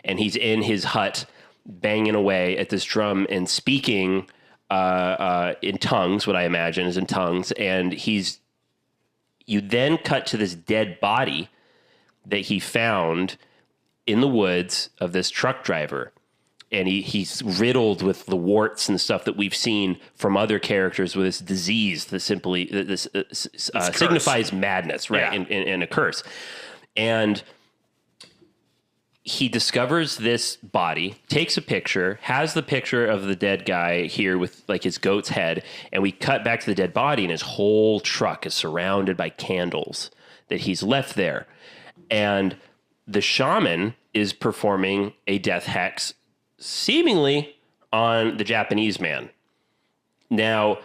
And he's in his hut banging away at this drum and speaking in tongues, what I imagine is in tongues. And you then cut to this dead body that he found in the woods of this truck driver. And he's riddled with the warts and stuff that we've seen from other characters with this disease that signifies madness, right? Yeah. And a curse. And he discovers this body, takes a picture, has the picture of the dead guy here with like his goat's head, and we cut back to the dead body, and his whole truck is surrounded by candles that he's left there. And the shaman is performing a death hex seemingly on the Japanese man. Now,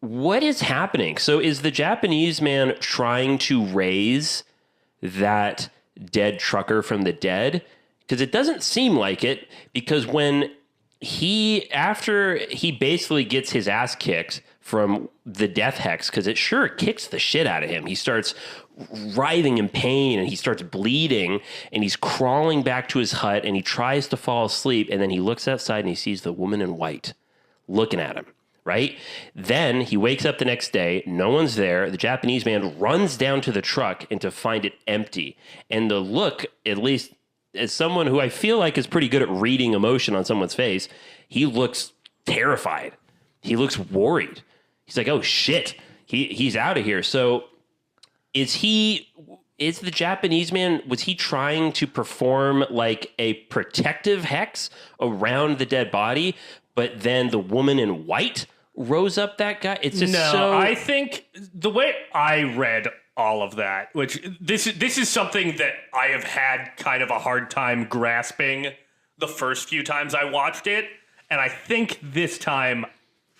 what is happening? So is the Japanese man trying to raise that dead trucker from the dead? Because it doesn't seem like it, because after he basically gets his ass kicked from the death hex, because it sure kicks the shit out of him. He starts writhing in pain and he starts bleeding and he's crawling back to his hut and he tries to fall asleep, and then he looks outside and he sees the woman in white looking at him, right? Then he wakes up the next day, no one's there. The Japanese man runs down to the truck and to find it empty. And the look, at least as someone who I feel like is pretty good at reading emotion on someone's face, he looks terrified. He looks worried. He's like, oh shit, he's out of here. So is the Japanese man, was he trying to perform like a protective hex around the dead body, but then the woman in white rose up that guy? It's just I think the way I read all of that, which this is something that I have had kind of a hard time grasping the first few times I watched it, and I think this time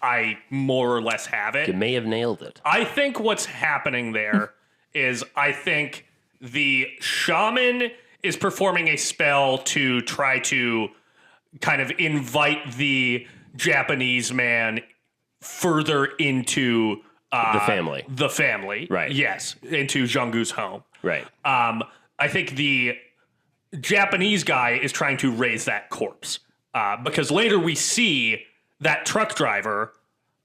I more or less have it. You may have nailed it. I think what's happening there is I think the shaman is performing a spell to try to kind of invite the Japanese man further into the family. Right. Yes, into Jung-goo's home. Right. I think the Japanese guy is trying to raise that corpse because later we see that truck driver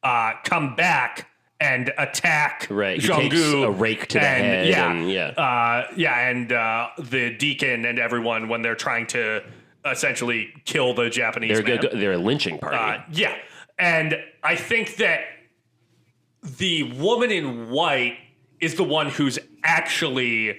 come back and attack Right. He Jung-goo, takes a rake to the head. and the deacon and everyone when they're trying to essentially kill the Japanese man. They're a lynching party. And I think that the woman in white is the one who's actually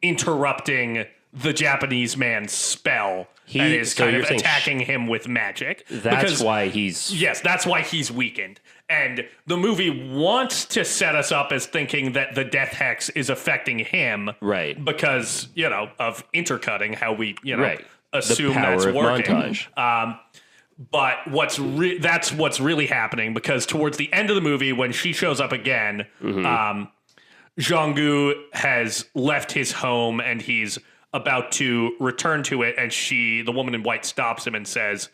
interrupting the Japanese man's spell and is kind of attacking him with magic. That's why he's... Yes, that's why he's weakened. And the movie wants to set us up as thinking that the death hex is affecting him. Right. Because, of intercutting, how we, right. assume the power that's of working. Montage. But that's what's really happening, because towards the end of the movie, when she shows up again, Jung-goo has left his home and he's about to return to it, and the woman in white stops him and says,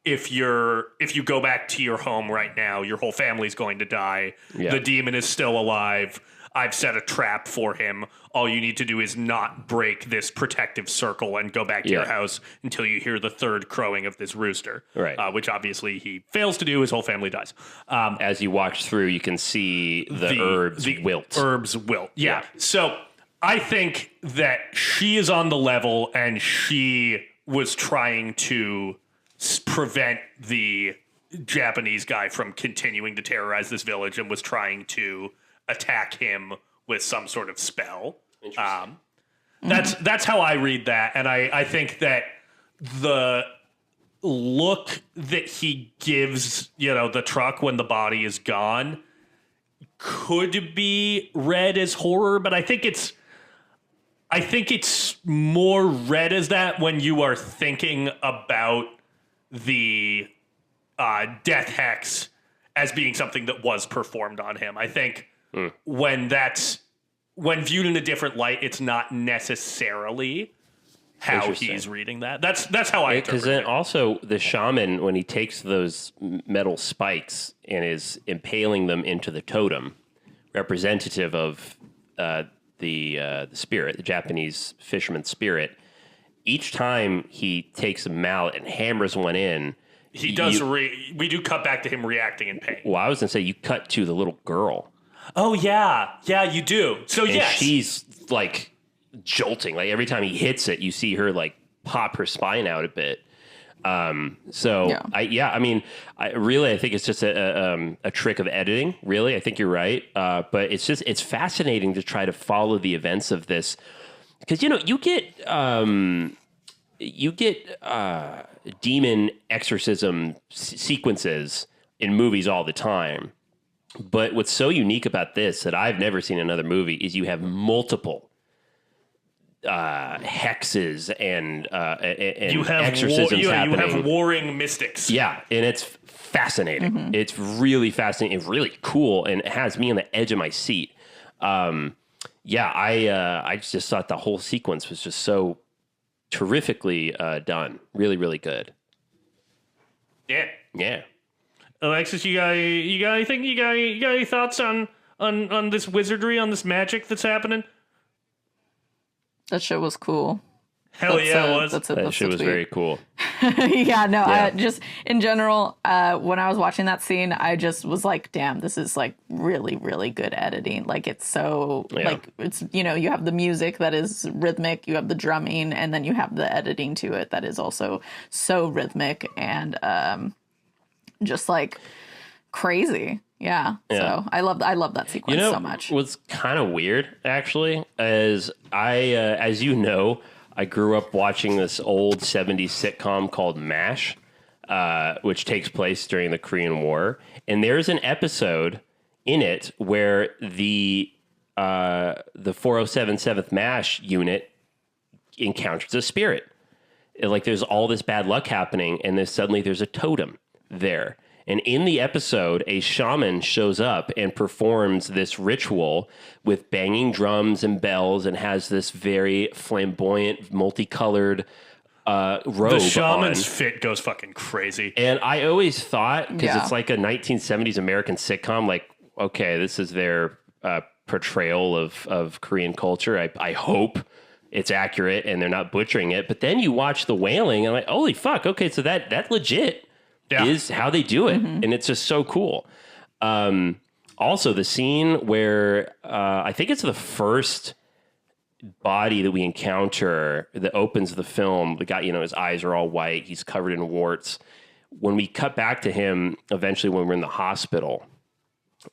if you go back to your home right now, your whole family's going to die. Yeah. The demon is still alive. I've set a trap for him. All you need to do is not break this protective circle and go back to your house until you hear the third crowing of this rooster. Right. Which obviously he fails to do. His whole family dies. As you watch through, you can see the herbs wilt. Herbs wilt. Yeah. So I think that she is on the level, and she was trying to prevent the Japanese guy from continuing to terrorize this village, and was trying to attack him with some sort of spell. That's how I read that, and I think that the look that he gives, the truck when the body is gone could be read as horror, but I think it's more read as that when you are thinking about the death hex as being something that was performed on him. I think when viewed in a different light, it's not necessarily how he's reading that. That's how I interpret it. Because then also the shaman, when he takes those metal spikes and is impaling them into the totem, representative of the spirit, the Japanese fisherman's spirit, each time he takes a mallet and hammers one in, he does. We do cut back to him reacting in pain. Well, I was gonna say you cut to the little girl. Oh yeah, you do. So and yes, she's like jolting. Like every time he hits it, you see her like pop her spine out a bit. I think it's just a trick of editing. Really, I think you're right. But it's fascinating to try to follow the events of this because you get demon exorcism sequences in movies all the time. But what's so unique about this that I've never seen in another movie is you have multiple hexes and exorcisms happening. You have warring mystics. Yeah, and it's fascinating. Mm-hmm. It's really fascinating. It's really cool, and it has me on the edge of my seat. I just thought the whole sequence was just so terrifically done. Really, really good. Yeah. Yeah. Alexis, you got anything? You got any thoughts on this wizardry, on this magic that's happening? That shit was cool. Hell yeah, it was. That shit was very cool. I just, in general, when I was watching that scene, I just was like, damn, this is like really, really good editing. Like it's so, like it's, you have the music that is rhythmic, you have the drumming, and then you have the editing to it that is also so rhythmic and just like crazy. Yeah. So I love that sequence so much. What's kind of weird, actually, is as you know, I grew up watching this old 70s sitcom called MASH, which takes place during the Korean War. And there's an episode in it where the 407 7th MASH unit encounters a spirit. There's all this bad luck happening, and then suddenly there's a totem there. And in the episode, a shaman shows up and performs this ritual with banging drums and bells and has this very flamboyant, multicolored robe. The shaman's fit goes fucking crazy. And I always thought, because it's like a 1970s American sitcom, like, okay, this is their portrayal of Korean culture. I hope it's accurate and they're not butchering it. But then you watch The Wailing, and I'm like, holy fuck, okay, so that legit is how they do it. Mm-hmm. And it's just so cool. Also, the scene where I think it's the first body that we encounter that opens the film. The guy, his eyes are all white. He's covered in warts. When we cut back to him, eventually when we're in the hospital,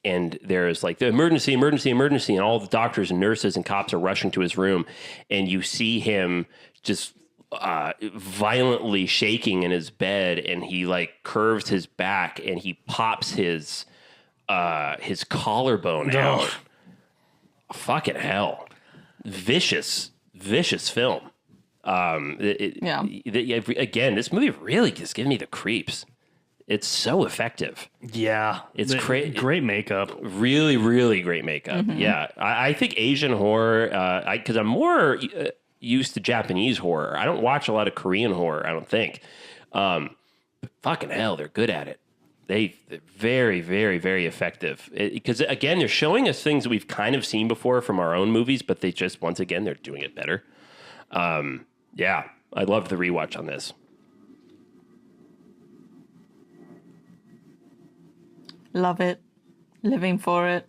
and there's like the emergency, and all the doctors and nurses and cops are rushing to his room, and you see him just violently shaking in his bed, and he like curves his back and he pops his collarbone out. Fucking hell. Vicious film. Again, this movie really just gives me the creeps. It's so effective. Yeah. It's great makeup. Really, really great makeup. Mm-hmm. Yeah. I think Asian horror, because I'm more used to Japanese horror. I don't watch a lot of Korean horror, I don't think. But fucking hell, they're good at it. They're very, very, very effective. Because, again, they're showing us things that we've kind of seen before from our own movies, but they just, once again, they're doing it better. Yeah, I loved the rewatch on this. Love it. Living for it.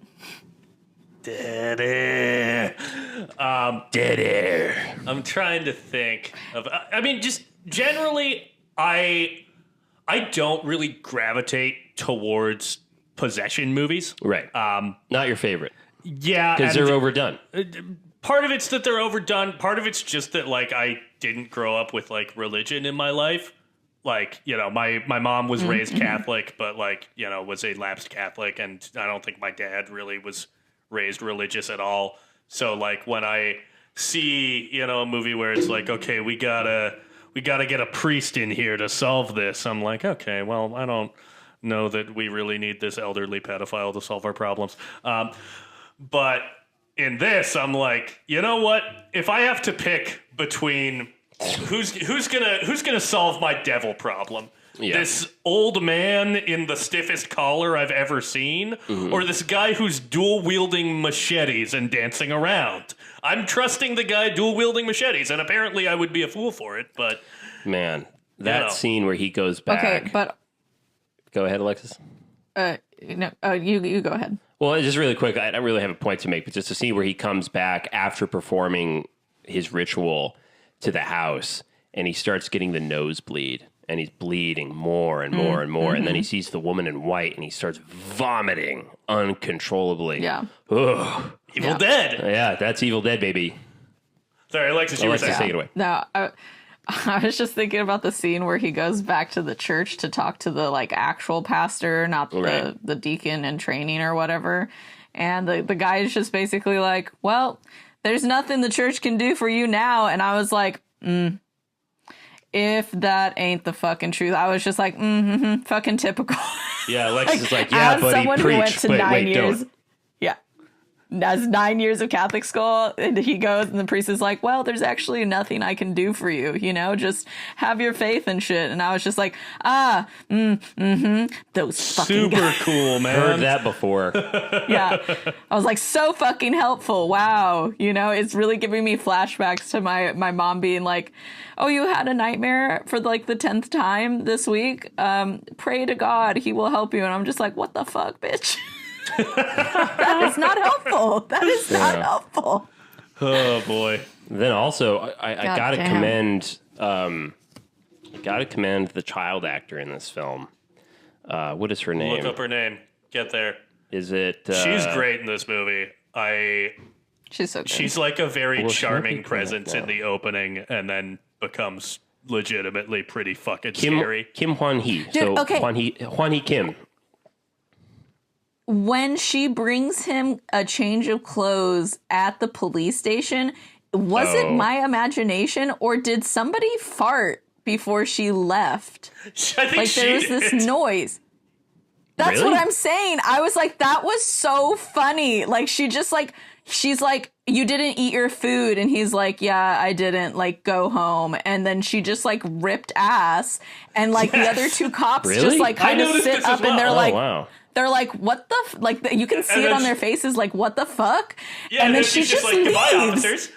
Daddy. I'm trying to think of. Just generally, I don't really gravitate towards possession movies. Right. Not your favorite. Yeah, because they're overdone. Part of it's that they're overdone. Part of it's just that I didn't grow up with religion in my life. like, you know, my mom was raised Catholic, but like, you know, was a lapsed Catholic, and I don't think my dad really was raised religious at all. So like when I see, you know, a movie where it's like, okay, we gotta get a priest in here to solve this, I'm like, okay, well, I don't know that we really need this elderly pedophile to solve our problems. But in this, I'm like, you know what? If I have to pick between who's gonna solve my devil problem, this old man in the stiffest collar I've ever seen, or this guy who's dual wielding machetes and dancing around, I'm trusting the guy dual wielding machetes, and apparently I would be a fool for it. But man, that scene where he goes back. Okay, but go ahead, Alexis. no, you go ahead. Well, just really quick, I don't really have a point to make, but just to see where he comes back after performing his ritual to the house, and he starts getting the nosebleed, and he's bleeding more and more and more, and then he sees the woman in white, and he starts vomiting uncontrollably. Yeah. Ugh. Evil Dead. Yeah, that's Evil Dead, baby. Sorry, Alexis, you were saying. Take it away. No, I was just thinking about the scene where he goes back to the church to talk to the like actual pastor, not the deacon in training or whatever. And the guy is just basically like, well, there's nothing the church can do for you now. And I was like, if that ain't the fucking truth. I was just like, fucking typical. Yeah, Alexis is like, yeah, but he preached. Who went to but 9 wait, years. don't. Yeah. That's 9 years of Catholic school, and he goes, and the priest is like, well, there's actually nothing I can do for you, you know, just have your faith and shit. And I was just like, those fucking Super guys. cool, man. Heard that before. Yeah. I was like, so fucking helpful. Wow. You know, it's really giving me flashbacks to my mom being like, oh, you had a nightmare for like the 10th time this week? Pray to God, he will help you. And I'm just like, what the fuck, bitch? That is not helpful. That is not helpful. Oh boy. Then also, I gotta damn. commend the child actor in this film. What is her name? Look up her name. Get there. Is it? She's great in this movie. She's so good. She's like a very Well, charming she presence in the opening, and then becomes legitimately pretty fucking Kim scary. Hwan Hee. Dude, So okay. Hwan Hee Kim. When she brings him a change of clothes at the police station, was it my imagination, or did somebody fart before she left? I think Like, she there was did. this noise. That's Really? what I'm saying. I was like, that was so funny. Like, she's like, you didn't eat your food. And he's like, yeah, I didn't. Like, go home. And then she just like ripped ass. And like the other two cops Really? just like I kind of noticed sit this as up and they're well. like, Wow. they're like, what the you can see And it then on their faces, like, what the fuck? Yeah, and then she's she just like, goodbye, leaves. officers.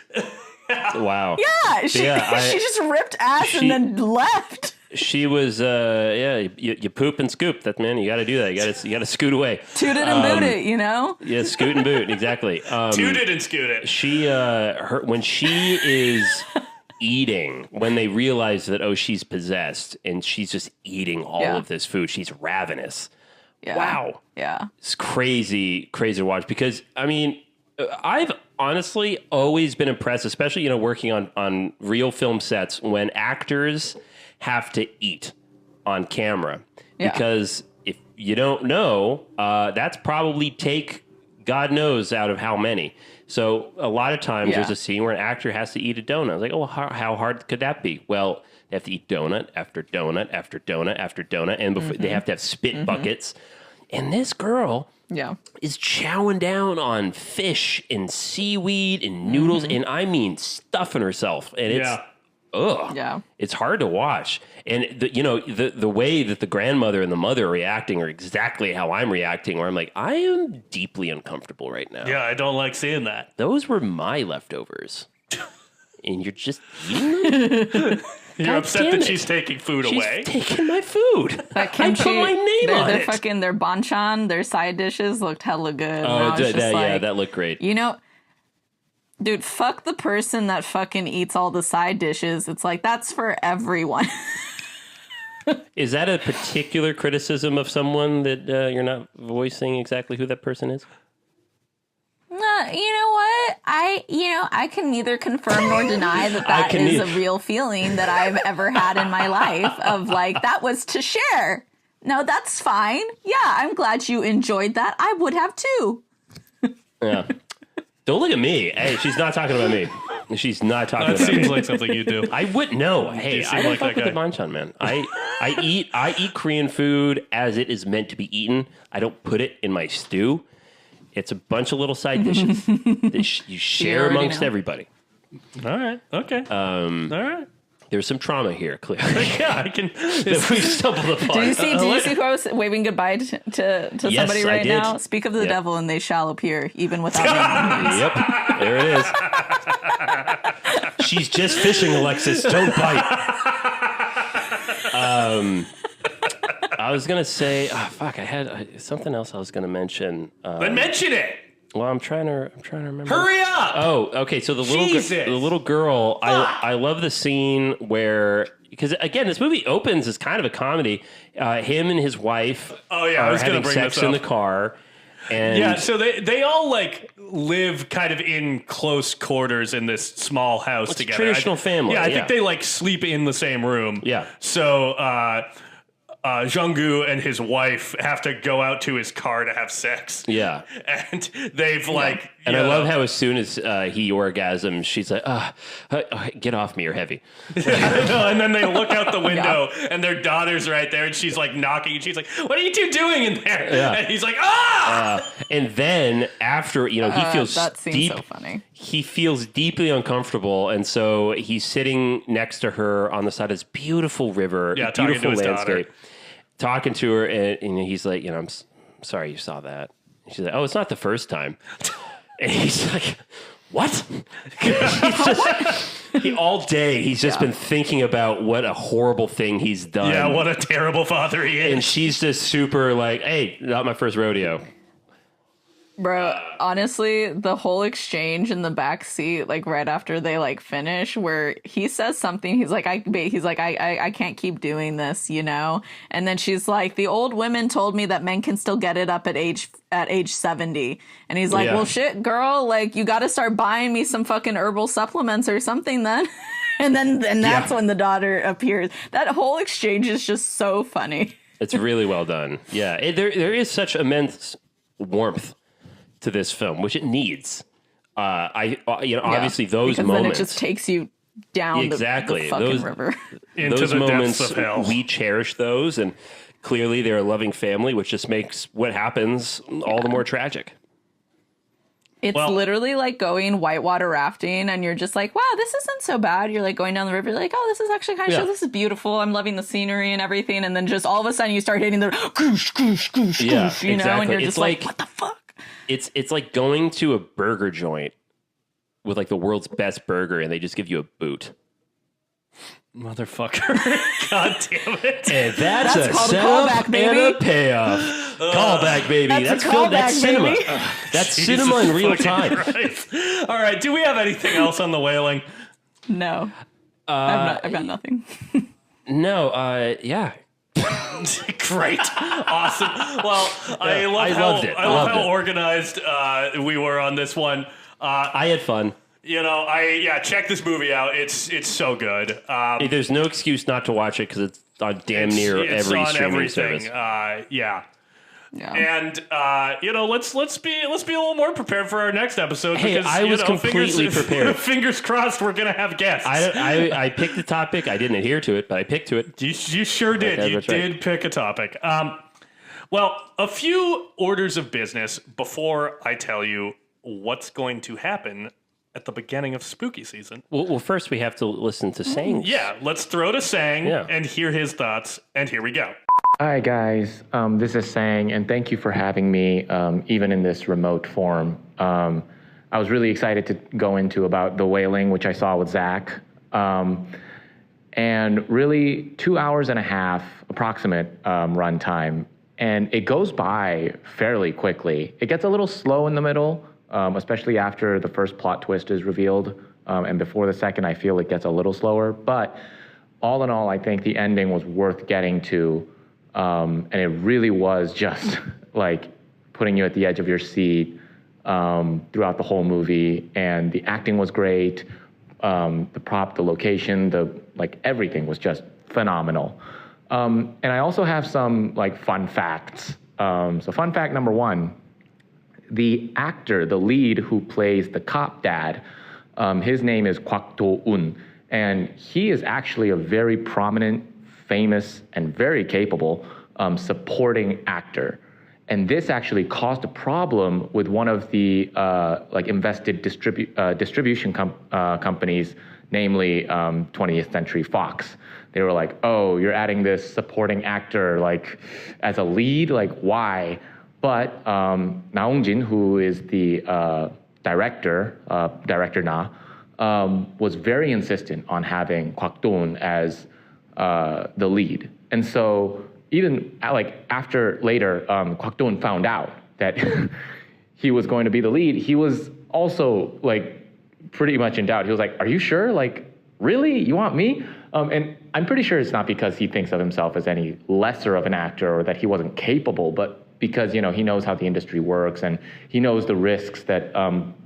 Wow. Yeah, she Yeah, she just ripped ass she- and then left. She was, you poop and scoop. That man, you got to do that. You got to scoot away. Toot it and boot it, you know? Yeah, scoot and boot. Exactly. Toot it and scoot it. She, when she is eating, when they realize that she's possessed and she's just eating all Yeah. of this food, she's ravenous. Yeah. Wow. Yeah. It's crazy to watch because, I mean, I've honestly always been impressed, especially, you know, working on real film sets when actors have to eat on camera. Yeah. Because if you don't know, that's probably take God knows out of how many. So a lot of times Yeah. there's a scene where an actor has to eat a donut. I was like, oh, how hard could that be? Well, they have to eat donut after donut after donut after donut, and before they have to have spit buckets. And this girl Yeah. is chowing down on fish and seaweed and noodles, and I mean stuffing herself. And it's Yeah. it's hard to watch. And the way that the grandmother and the mother are reacting are exactly how I'm reacting, where I'm like, I am deeply uncomfortable right now. Yeah, I don't like seeing that. Those were my leftovers. And you're just eating them? You're God upset damn that it. she's taking food She's away. taking my food. That I kimchi, put my name on their it. fucking their banchan, their side dishes looked hella good. And I was just yeah, like, that looked great. you know, dude, fuck the person that fucking eats all the side dishes. It's like, that's for everyone. Is that a particular criticism of someone that you're not voicing exactly who that person is? You know what? I can neither confirm nor deny that is a real feeling that I've ever had in my life of like, that was to share. No, that's fine. Yeah, I'm glad you enjoyed that. I would have too. Yeah. Don't look at me. Hey, she's not talking about me. She's not talking about me. That seems like something you do. I wouldn't know. Hey, I don't fuck with the banchan, man. I eat Korean food as it is meant to be eaten. I don't put it in my stew. It's a bunch of little side dishes that you share amongst everybody. All right. Okay. All right. There's some trauma here, clearly. Yeah, I can. That we stumbled upon. Did you see who I was waving goodbye to Yes, somebody I right did. now? Speak of the devil and they shall appear, even without names. Yep, there it is. She's just fishing, Alexis. Don't bite. I was gonna say, fuck. I had something else I was gonna mention. Then mention it. Well, I'm trying to remember. Hurry up. Oh, okay. So the little girl. I love the scene where, because again, this movie opens as kind of a comedy. Him and his wife I are was gonna having bring sex this in up. the car. And Yeah, so they all like live kind of in close quarters in this small house It's a together. traditional family, Yeah, I yeah. think they like sleep in the same room. Yeah. So Jung-gu and his wife have to go out to his car to have sex. yeah. And they've like, And I love how as soon as he orgasms, she's like, get off me, you're heavy. and then they look out the window and their daughter's right there and she's like knocking and she's like, what are you two doing in there? Yeah. And he's like, ah! And then after, he feels That seems deep. so funny. He feels deeply uncomfortable, and so he's sitting next to her on the side of this beautiful river, Yeah, talking beautiful to his landscape, talking to her, and he's like, I'm sorry you saw that. And she's like, oh, it's not the first time. And he's like, what? All day he's just been thinking about what a horrible thing he's done. Yeah, what a terrible father he is. And she's just super like, hey, not my first rodeo. Bro, honestly, the whole exchange in the back seat, like right after they like finish, where he says something, he's like, I can't keep doing this, And then she's like, the old women told me that men can still get it up at age 70, and he's like, well, shit, girl, like you got to start buying me some fucking herbal supplements or something, then. and that's when the daughter appears. That whole exchange is just so funny. It's really well done. Yeah, there is such immense warmth to this film, which it needs. Obviously those because moments. then it just takes you down the fucking river. Into those the moments, depths of hell. we cherish those, and clearly they're a loving family, which just makes what happens all the more tragic. It's literally like going whitewater rafting, and you're just like, wow, this isn't so bad. You're like going down the river, you're like, oh, this is actually kind of this is beautiful. I'm loving the scenery and everything. And then just all of a sudden you start hitting the goosh, goosh, goosh, Yeah, goosh, and exactly. you're It's just like- what the fuck? It's like going to a burger joint with like the world's best burger, and they just give you a boot. Motherfucker. God damn it. And that's a called a setup callback, and baby. a payoff. Callback, baby. That's a That's callback, cinema. baby. That's cinema in real Jesus time. fucking Christ. All right. Do we have anything else on the Wailing? No. I've got nothing. No, yeah. Great. Awesome. Well, I loved it. I love how organized we were on this one. I had fun. Check this movie out. It's so good. There's no excuse not to watch it because it's on damn near it's every on streaming everything. service. Yeah. And let's be a little more prepared for our next episode. Hey, because, I was completely fingers, prepared. Fingers crossed, we're gonna have guests. I picked the topic. I didn't adhere to it, but I picked to it. You sure did. Okay, You that's right. did pick a topic. Well, a few orders of business before I tell you what's going to happen at the beginning of spooky season. Well, first we have to listen to Sang. Yeah, let's throw to Sang Yeah. and hear his thoughts. And here we go. Hi, guys. This is Sang, and thank you for having me, even in this remote form. I was really excited to go into about The Wailing, which I saw with Zach. And really 2 hours and a half approximate runtime. And it goes by fairly quickly. It gets a little slow in the middle, especially after the first plot twist is revealed. And before the second, I feel it gets a little slower. But all in all, I think the ending was worth getting to. And it really was just like putting you at the edge of your seat throughout the whole movie, and the acting was great. The prop, the location, everything was just phenomenal. And I also have some fun facts. So fun fact number one, the actor, the lead who plays the cop dad, his name is Kwak Do-un, and he is actually a very prominent, famous, and very capable supporting actor. And this actually caused a problem with one of the invested distribution companies, namely 20th Century Fox. They were like, oh, you're adding this supporting actor as a lead? Why? But Hong-jin, who is the director Na, was very insistent on having Kwak Do-un as the lead. And so even after later, Kwak Do-un found out that he was going to be the lead, he was also pretty much in doubt. He was like, are you sure? Really? You want me? And I'm pretty sure it's not because he thinks of himself as any lesser of an actor or that he wasn't capable, but because he knows how the industry works and he knows the risks that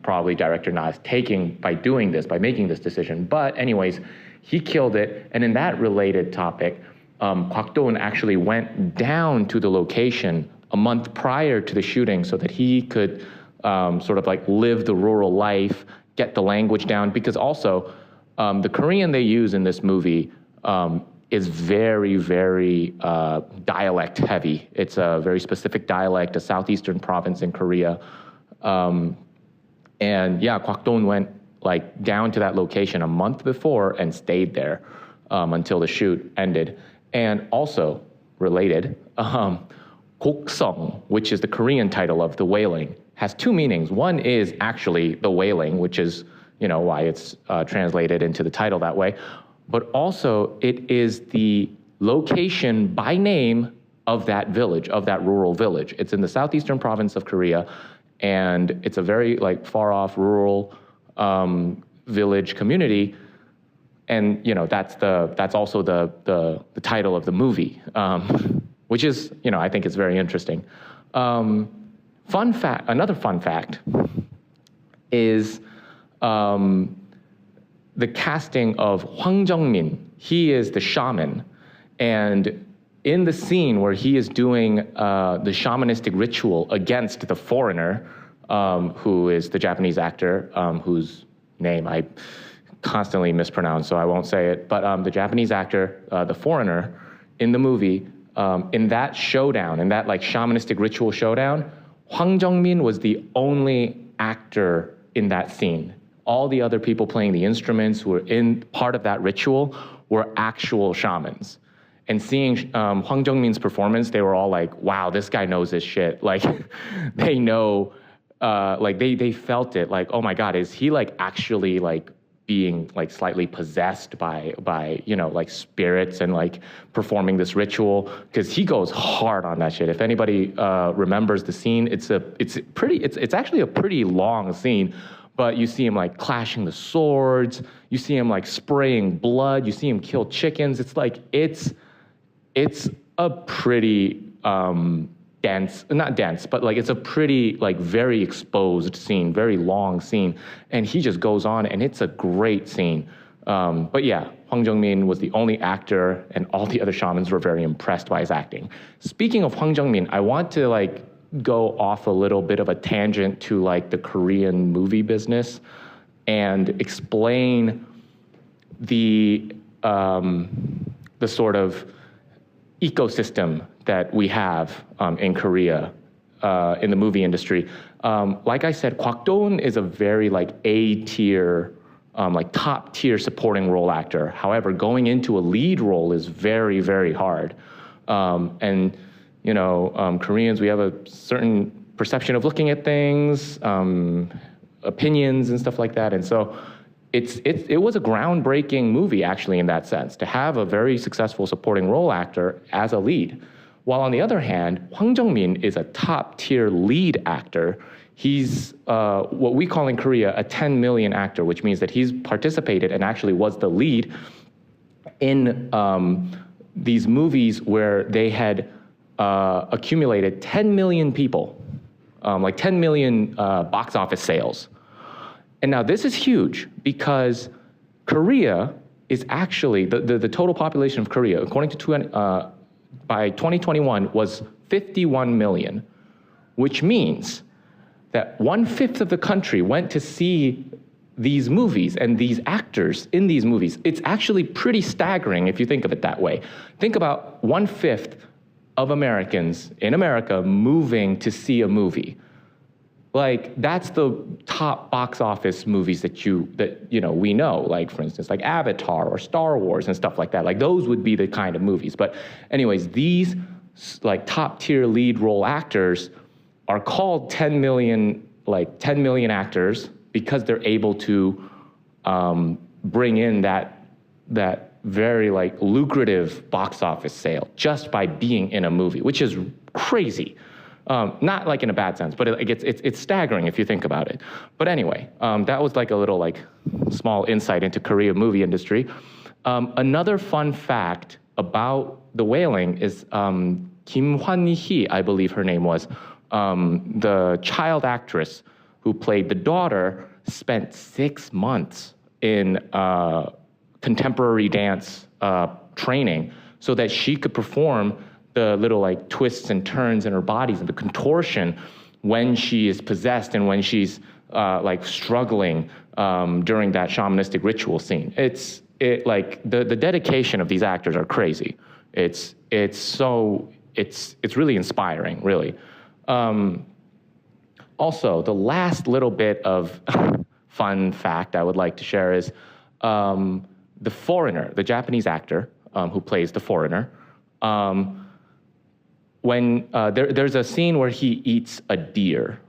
probably director Na is taking by doing this, by making this decision. But anyways, he killed it. And in that related topic, Kwak Do-un actually went down to the location a month prior to the shooting so that he could live the rural life, get the language down, because also the Korean they use in this movie is very, very dialect heavy. It's a very specific dialect, a southeastern province in Korea. And yeah, Kwak Do-un went down to that location a month before and stayed there until the shoot ended. And also related, Koksong, which is the Korean title of the Wailing, has two meanings. One is actually the Wailing, which is why it's translated into the title that way. But also it is the location by name of that village, of that rural village. It's in the southeastern province of Korea, and it's a very far off rural village community. And that's also the title of the movie, which is I think it's very interesting. Fun fact, another fun fact is the casting of Hwang Jung-min. He is the shaman, and in the scene where he is doing the shamanistic ritual against the foreigner, who is the Japanese actor, whose name I constantly mispronounce, so I won't say it, but the Japanese actor, the foreigner, in the movie, in that showdown, in that shamanistic ritual showdown, Hwang Jung-min was the only actor in that scene. All the other people playing the instruments who were in part of that ritual were actual shamans. And seeing Hwang Jung-min's performance, they were all like, wow, this guy knows his shit. They know, they felt it, oh my God, is he actually being slightly possessed by spirits and performing this ritual? Because he goes hard on that shit. If anybody remembers the scene, it's actually a pretty long scene. But you see him clashing the swords. You see him spraying blood. You see him kill chickens. It's a pretty dense, not dense, but it's a pretty very exposed scene, very long scene. And he just goes on, and it's a great scene. But yeah, Hwang Jung-min was the only actor, and all the other shamans were very impressed by his acting. Speaking of Hwang Jung-min, I want to go off a little bit of a tangent to the Korean movie business and explain the sort of ecosystem that we have in Korea in the movie industry. Like I said, Kwak Do-un is a very A-tier, top-tier supporting role actor. However, going into a lead role is very, very hard. And Koreans, we have a certain perception of looking at things, opinions and stuff like that. And so it was a groundbreaking movie, actually, in that sense, to have a very successful supporting role actor as a lead. While on the other hand, Hwang Jung-min is a top-tier lead actor. He's what we call in Korea a 10 million actor, which means that he's participated and actually was the lead in these movies where they had accumulated 10 million people like 10 million box office sales. And now this is huge because Korea is actually, the total population of Korea, according to by 2021, was 51 million, which means that 1/5 of the country went to see these movies and these actors in these movies. It's actually pretty staggering if you think of it that way. Think about 1/5 of Americans in America moving to see a movie. Like, that's the top box office movies that we know, like, for instance, like Avatar or Star Wars and stuff like that. Like, those would be the kind of movies. But anyways, these like top tier lead role actors are called 10 million actors because they're able to bring in that very like lucrative box office sale just by being in a movie, which is crazy. Not like in a bad sense, but it's staggering if you think about it. But anyway, that was like a little like small insight into Korea movie industry. Another fun fact about The Wailing is Kim Hwan-hee, I believe her name was, the child actress who played the daughter, spent 6 months in contemporary dance training so that she could perform the little like twists and turns in her bodies and the contortion when she is possessed and when she's like struggling during that shamanistic ritual scene. Like the dedication of these actors are crazy. It's really inspiring, really. Also, the last little bit of fun fact I would like to share is the foreigner, the Japanese actor who plays the foreigner. When there's a scene where he eats a deer,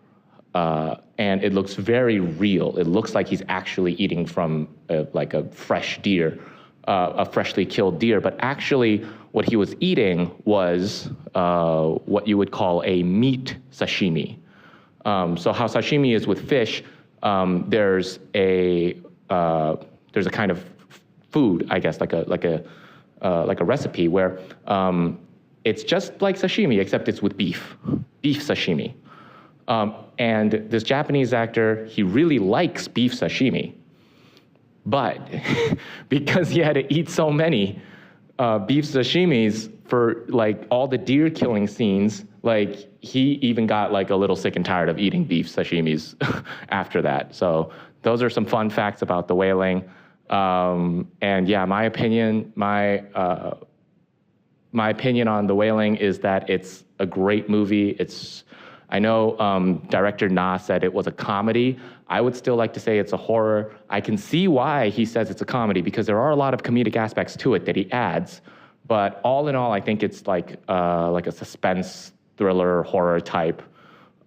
and it looks very real. It looks like he's actually eating from like a fresh deer, a freshly killed deer. But actually, what he was eating was what you would call a meat sashimi. So how sashimi is with fish, there's a kind of food, I guess, like a recipe where it's just like sashimi, except it's with beef sashimi. And this Japanese actor, he really likes beef sashimi, but because he had to eat so many beef sashimis for like all the deer killing scenes, like he even got like a little sick and tired of eating beef sashimis after that. So those are some fun facts about The Wailing. And yeah, my opinion on The Wailing is that it's a great movie. I know director Na said it was a comedy. I would still like to say it's a horror. I can see why he says it's a comedy because there are a lot of comedic aspects to it that he adds. But all in all, I think it's like a suspense thriller horror type.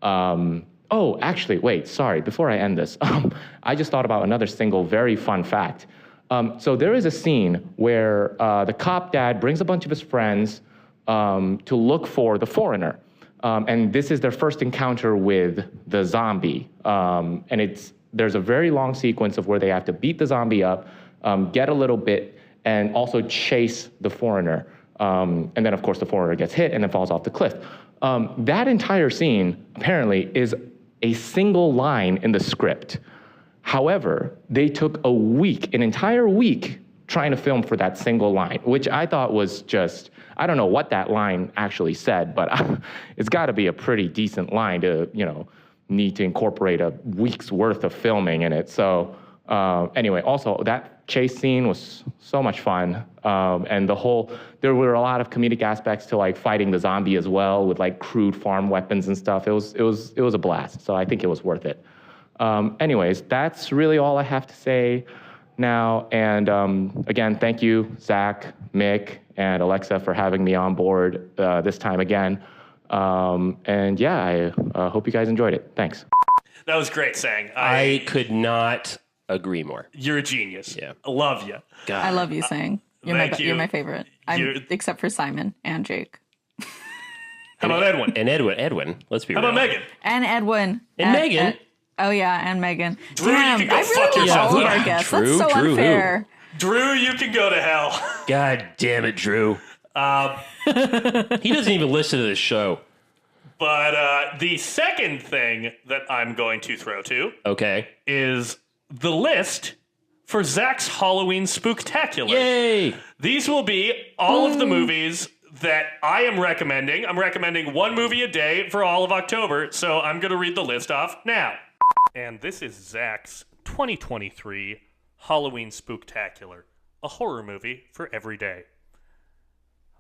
Oh, actually, wait, sorry. Before I end this, I just thought about another single very fun fact. So there is a scene where the cop dad brings a bunch of his friends to look for the foreigner. And this is their first encounter with the zombie. And there's a very long sequence of where they have to beat the zombie up, get a little bit, and also chase the foreigner. And then, of course, the foreigner gets hit and then falls off the cliff. That entire scene, apparently, is a single line in the script. However, they took an entire week trying to film for that single line, which I thought was just, I don't know what that line actually said, but it's got to be a pretty decent line to, need to incorporate a week's worth of filming in it. So anyway, also that chase scene was so much fun. And there were a lot of comedic aspects to like fighting the zombie as well with like crude farm weapons and stuff. It was a blast. So I think it was worth it. Anyways, that's really all I have to say now. And again, thank you, Zach, Mick, and Alexa for having me on board this time again. And yeah, I hope you guys enjoyed it. Thanks. That was great, Sang. I could not agree more. You're a genius. Yeah. I love you. I love you, Sang. You're my favorite. Except for Simon and Jake. How about Edwin? And Edwin. Let's be real. How about Megan? And Edwin. And Megan. Oh yeah, and Megan. Drew, Damn, you can go I fuck really love yourself. all of our guests. Drew, That's so Drew, unfair. Drew, you can go to hell. God damn it, Drew. He doesn't even listen to this show. But the second thing that I'm going to throw to Okay. is the list for Zach's Halloween Spooktacular. Yay! These will be all of the movies that I am recommending. I'm recommending one movie a day for all of October, so I'm going to read the list off now. And this is Zach's 2023 Halloween Spooktacular, a horror movie for every day.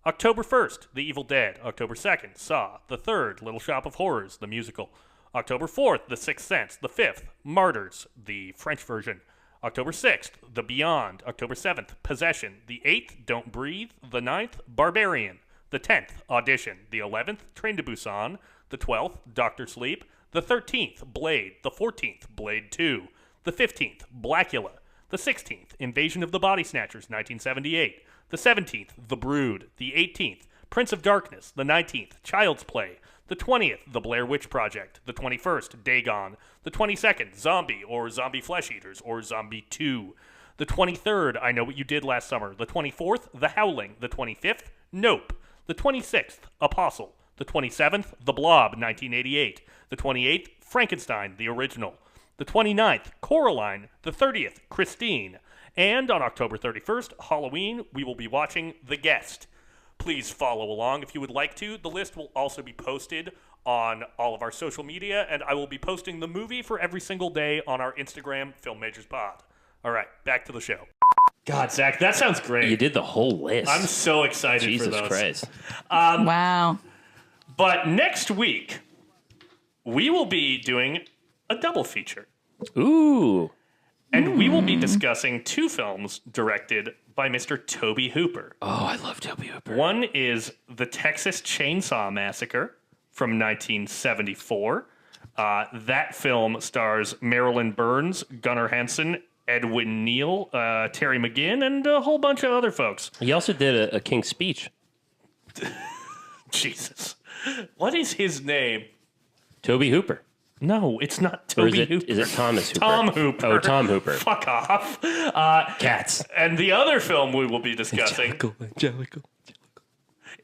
October 1st, The Evil Dead. October 2nd, Saw. The 3rd, Little Shop of Horrors, the musical. October 4th, The Sixth Sense. The 5th, Martyrs, the French version. October 6th, The Beyond. October 7th, Possession. The 8th, Don't Breathe. The 9th, Barbarian. The 10th, Audition. The 11th, Train to Busan. The 12th, Doctor Sleep. The 13th, Blade. The 14th, Blade 2. The 15th, Blackula. The 16th, Invasion of the Body Snatchers, 1978. The 17th, The Brood. The 18th, Prince of Darkness. The 19th, Child's Play. The 20th, The Blair Witch Project. The 21st, Dagon. The 22nd, Zombie or Zombie Flesh Eaters or Zombie 2. The 23rd, I Know What You Did Last Summer. The 24th, The Howling. The 25th, Nope. The 26th, Apostle. The 27th, The Blob, 1988. The 28th, Frankenstein, the original. The 29th, Coraline. The 30th, Christine. And on October 31st, Halloween, we will be watching The Guest. Please follow along if you would like to. The list will also be posted on all of our social media, and I will be posting the movie for every single day on our Instagram, Film Majors Pod. All right, back to the show. God, Zach, that sounds great. You did the whole list. I'm so excited Jesus for those. Christ. Wow. But next week, we will be doing a double feature. Ooh. And we will be discussing two films directed by Mr. Tobe Hooper. Oh, I love Tobe Hooper. One is The Texas Chainsaw Massacre from 1974. That film stars Marilyn Burns, Gunnar Hansen, Edwin Neal, Terry McGinn, and a whole bunch of other folks. He also did a King's Speech. Jesus. What is his name? Tobe Hooper. No, it's not Or Tobe Hooper. is it Thomas Hooper? Tom Hooper. Oh, Tom Hooper. Fuck off. Cats. And the other film we will be discussing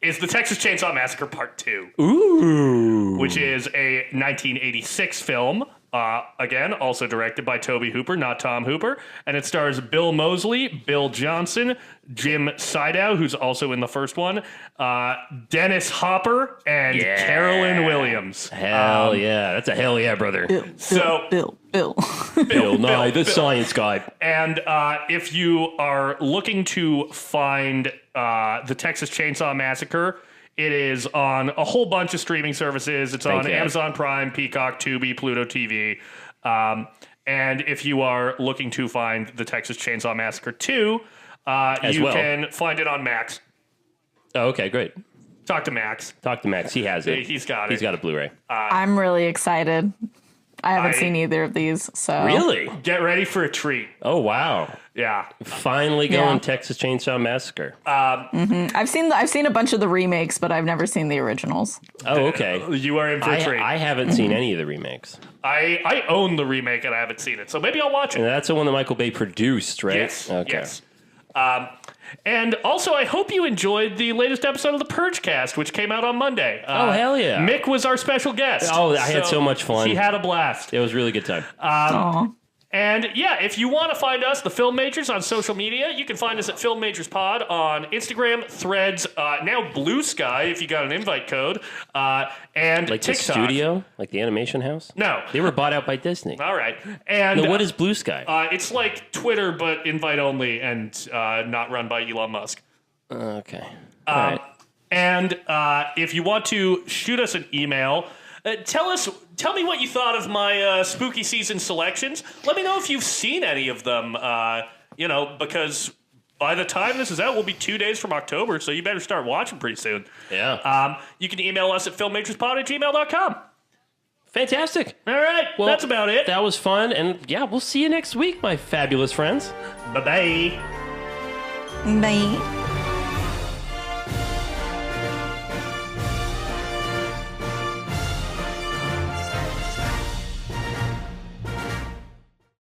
is The Texas Chainsaw Massacre Part 2. Ooh. Which is a 1986 film. Again, also directed by Tobe Hooper, not Tom Hooper. And it stars Bill Moseley, Bill Johnson, Jim Sydow, who's also in the first one, Dennis Hopper, and Carolyn Williams. Hell yeah. That's a hell yeah, brother. Bill. Bill Nye, the science guy. And if you are looking to find The Texas Chainsaw Massacre, it is on a whole bunch of streaming services. It's on Amazon Prime, Peacock, Tubi, Pluto TV. And if you are looking to find The Texas Chainsaw Massacre 2, you can find it on Max. Oh, okay, great. Talk to Max. Talk to Max. He has it. He's got it. He's got a Blu-ray. I'm really excited. I haven't seen either of these, so Really? Get ready for a treat. Oh, wow. Yeah. Finally going Texas Chainsaw Massacre. I've seen a bunch of the remakes, but I've never seen the originals. Oh, okay. You are in for a treat. I haven't seen any of the remakes. I own the remake and I haven't seen it, so maybe I'll watch it. And that's the one that Michael Bay produced, right? Yes. Okay. Yes. And also, I hope you enjoyed the latest episode of the Purgecast, which came out on Monday. Oh, hell yeah. Mick was our special guest. Oh, I had so much fun. He had a blast. It was a really good time. Aw. And yeah, if you want to find us, the Film Majors, on social media, you can find us at Film Majors Pod on Instagram, Threads, now Blue Sky if you got an invite code, and Like TikTok. the studio? Like the animation house? No. They were bought out by Disney. All right. And No, what is Blue Sky? it's like Twitter, but invite only and not run by Elon Musk. Okay. All right. And if you want to shoot us an email, tell me what you thought of my spooky season selections. Let me know if you've seen any of them, because by the time this is out, we'll be 2 days from October, so you better start watching pretty soon. Yeah. You can email us at filmmajorspod@gmail.com. Fantastic. All right, Well, that's about it. That was fun. And yeah, we'll see you next week, my fabulous friends. Bye-bye. Bye.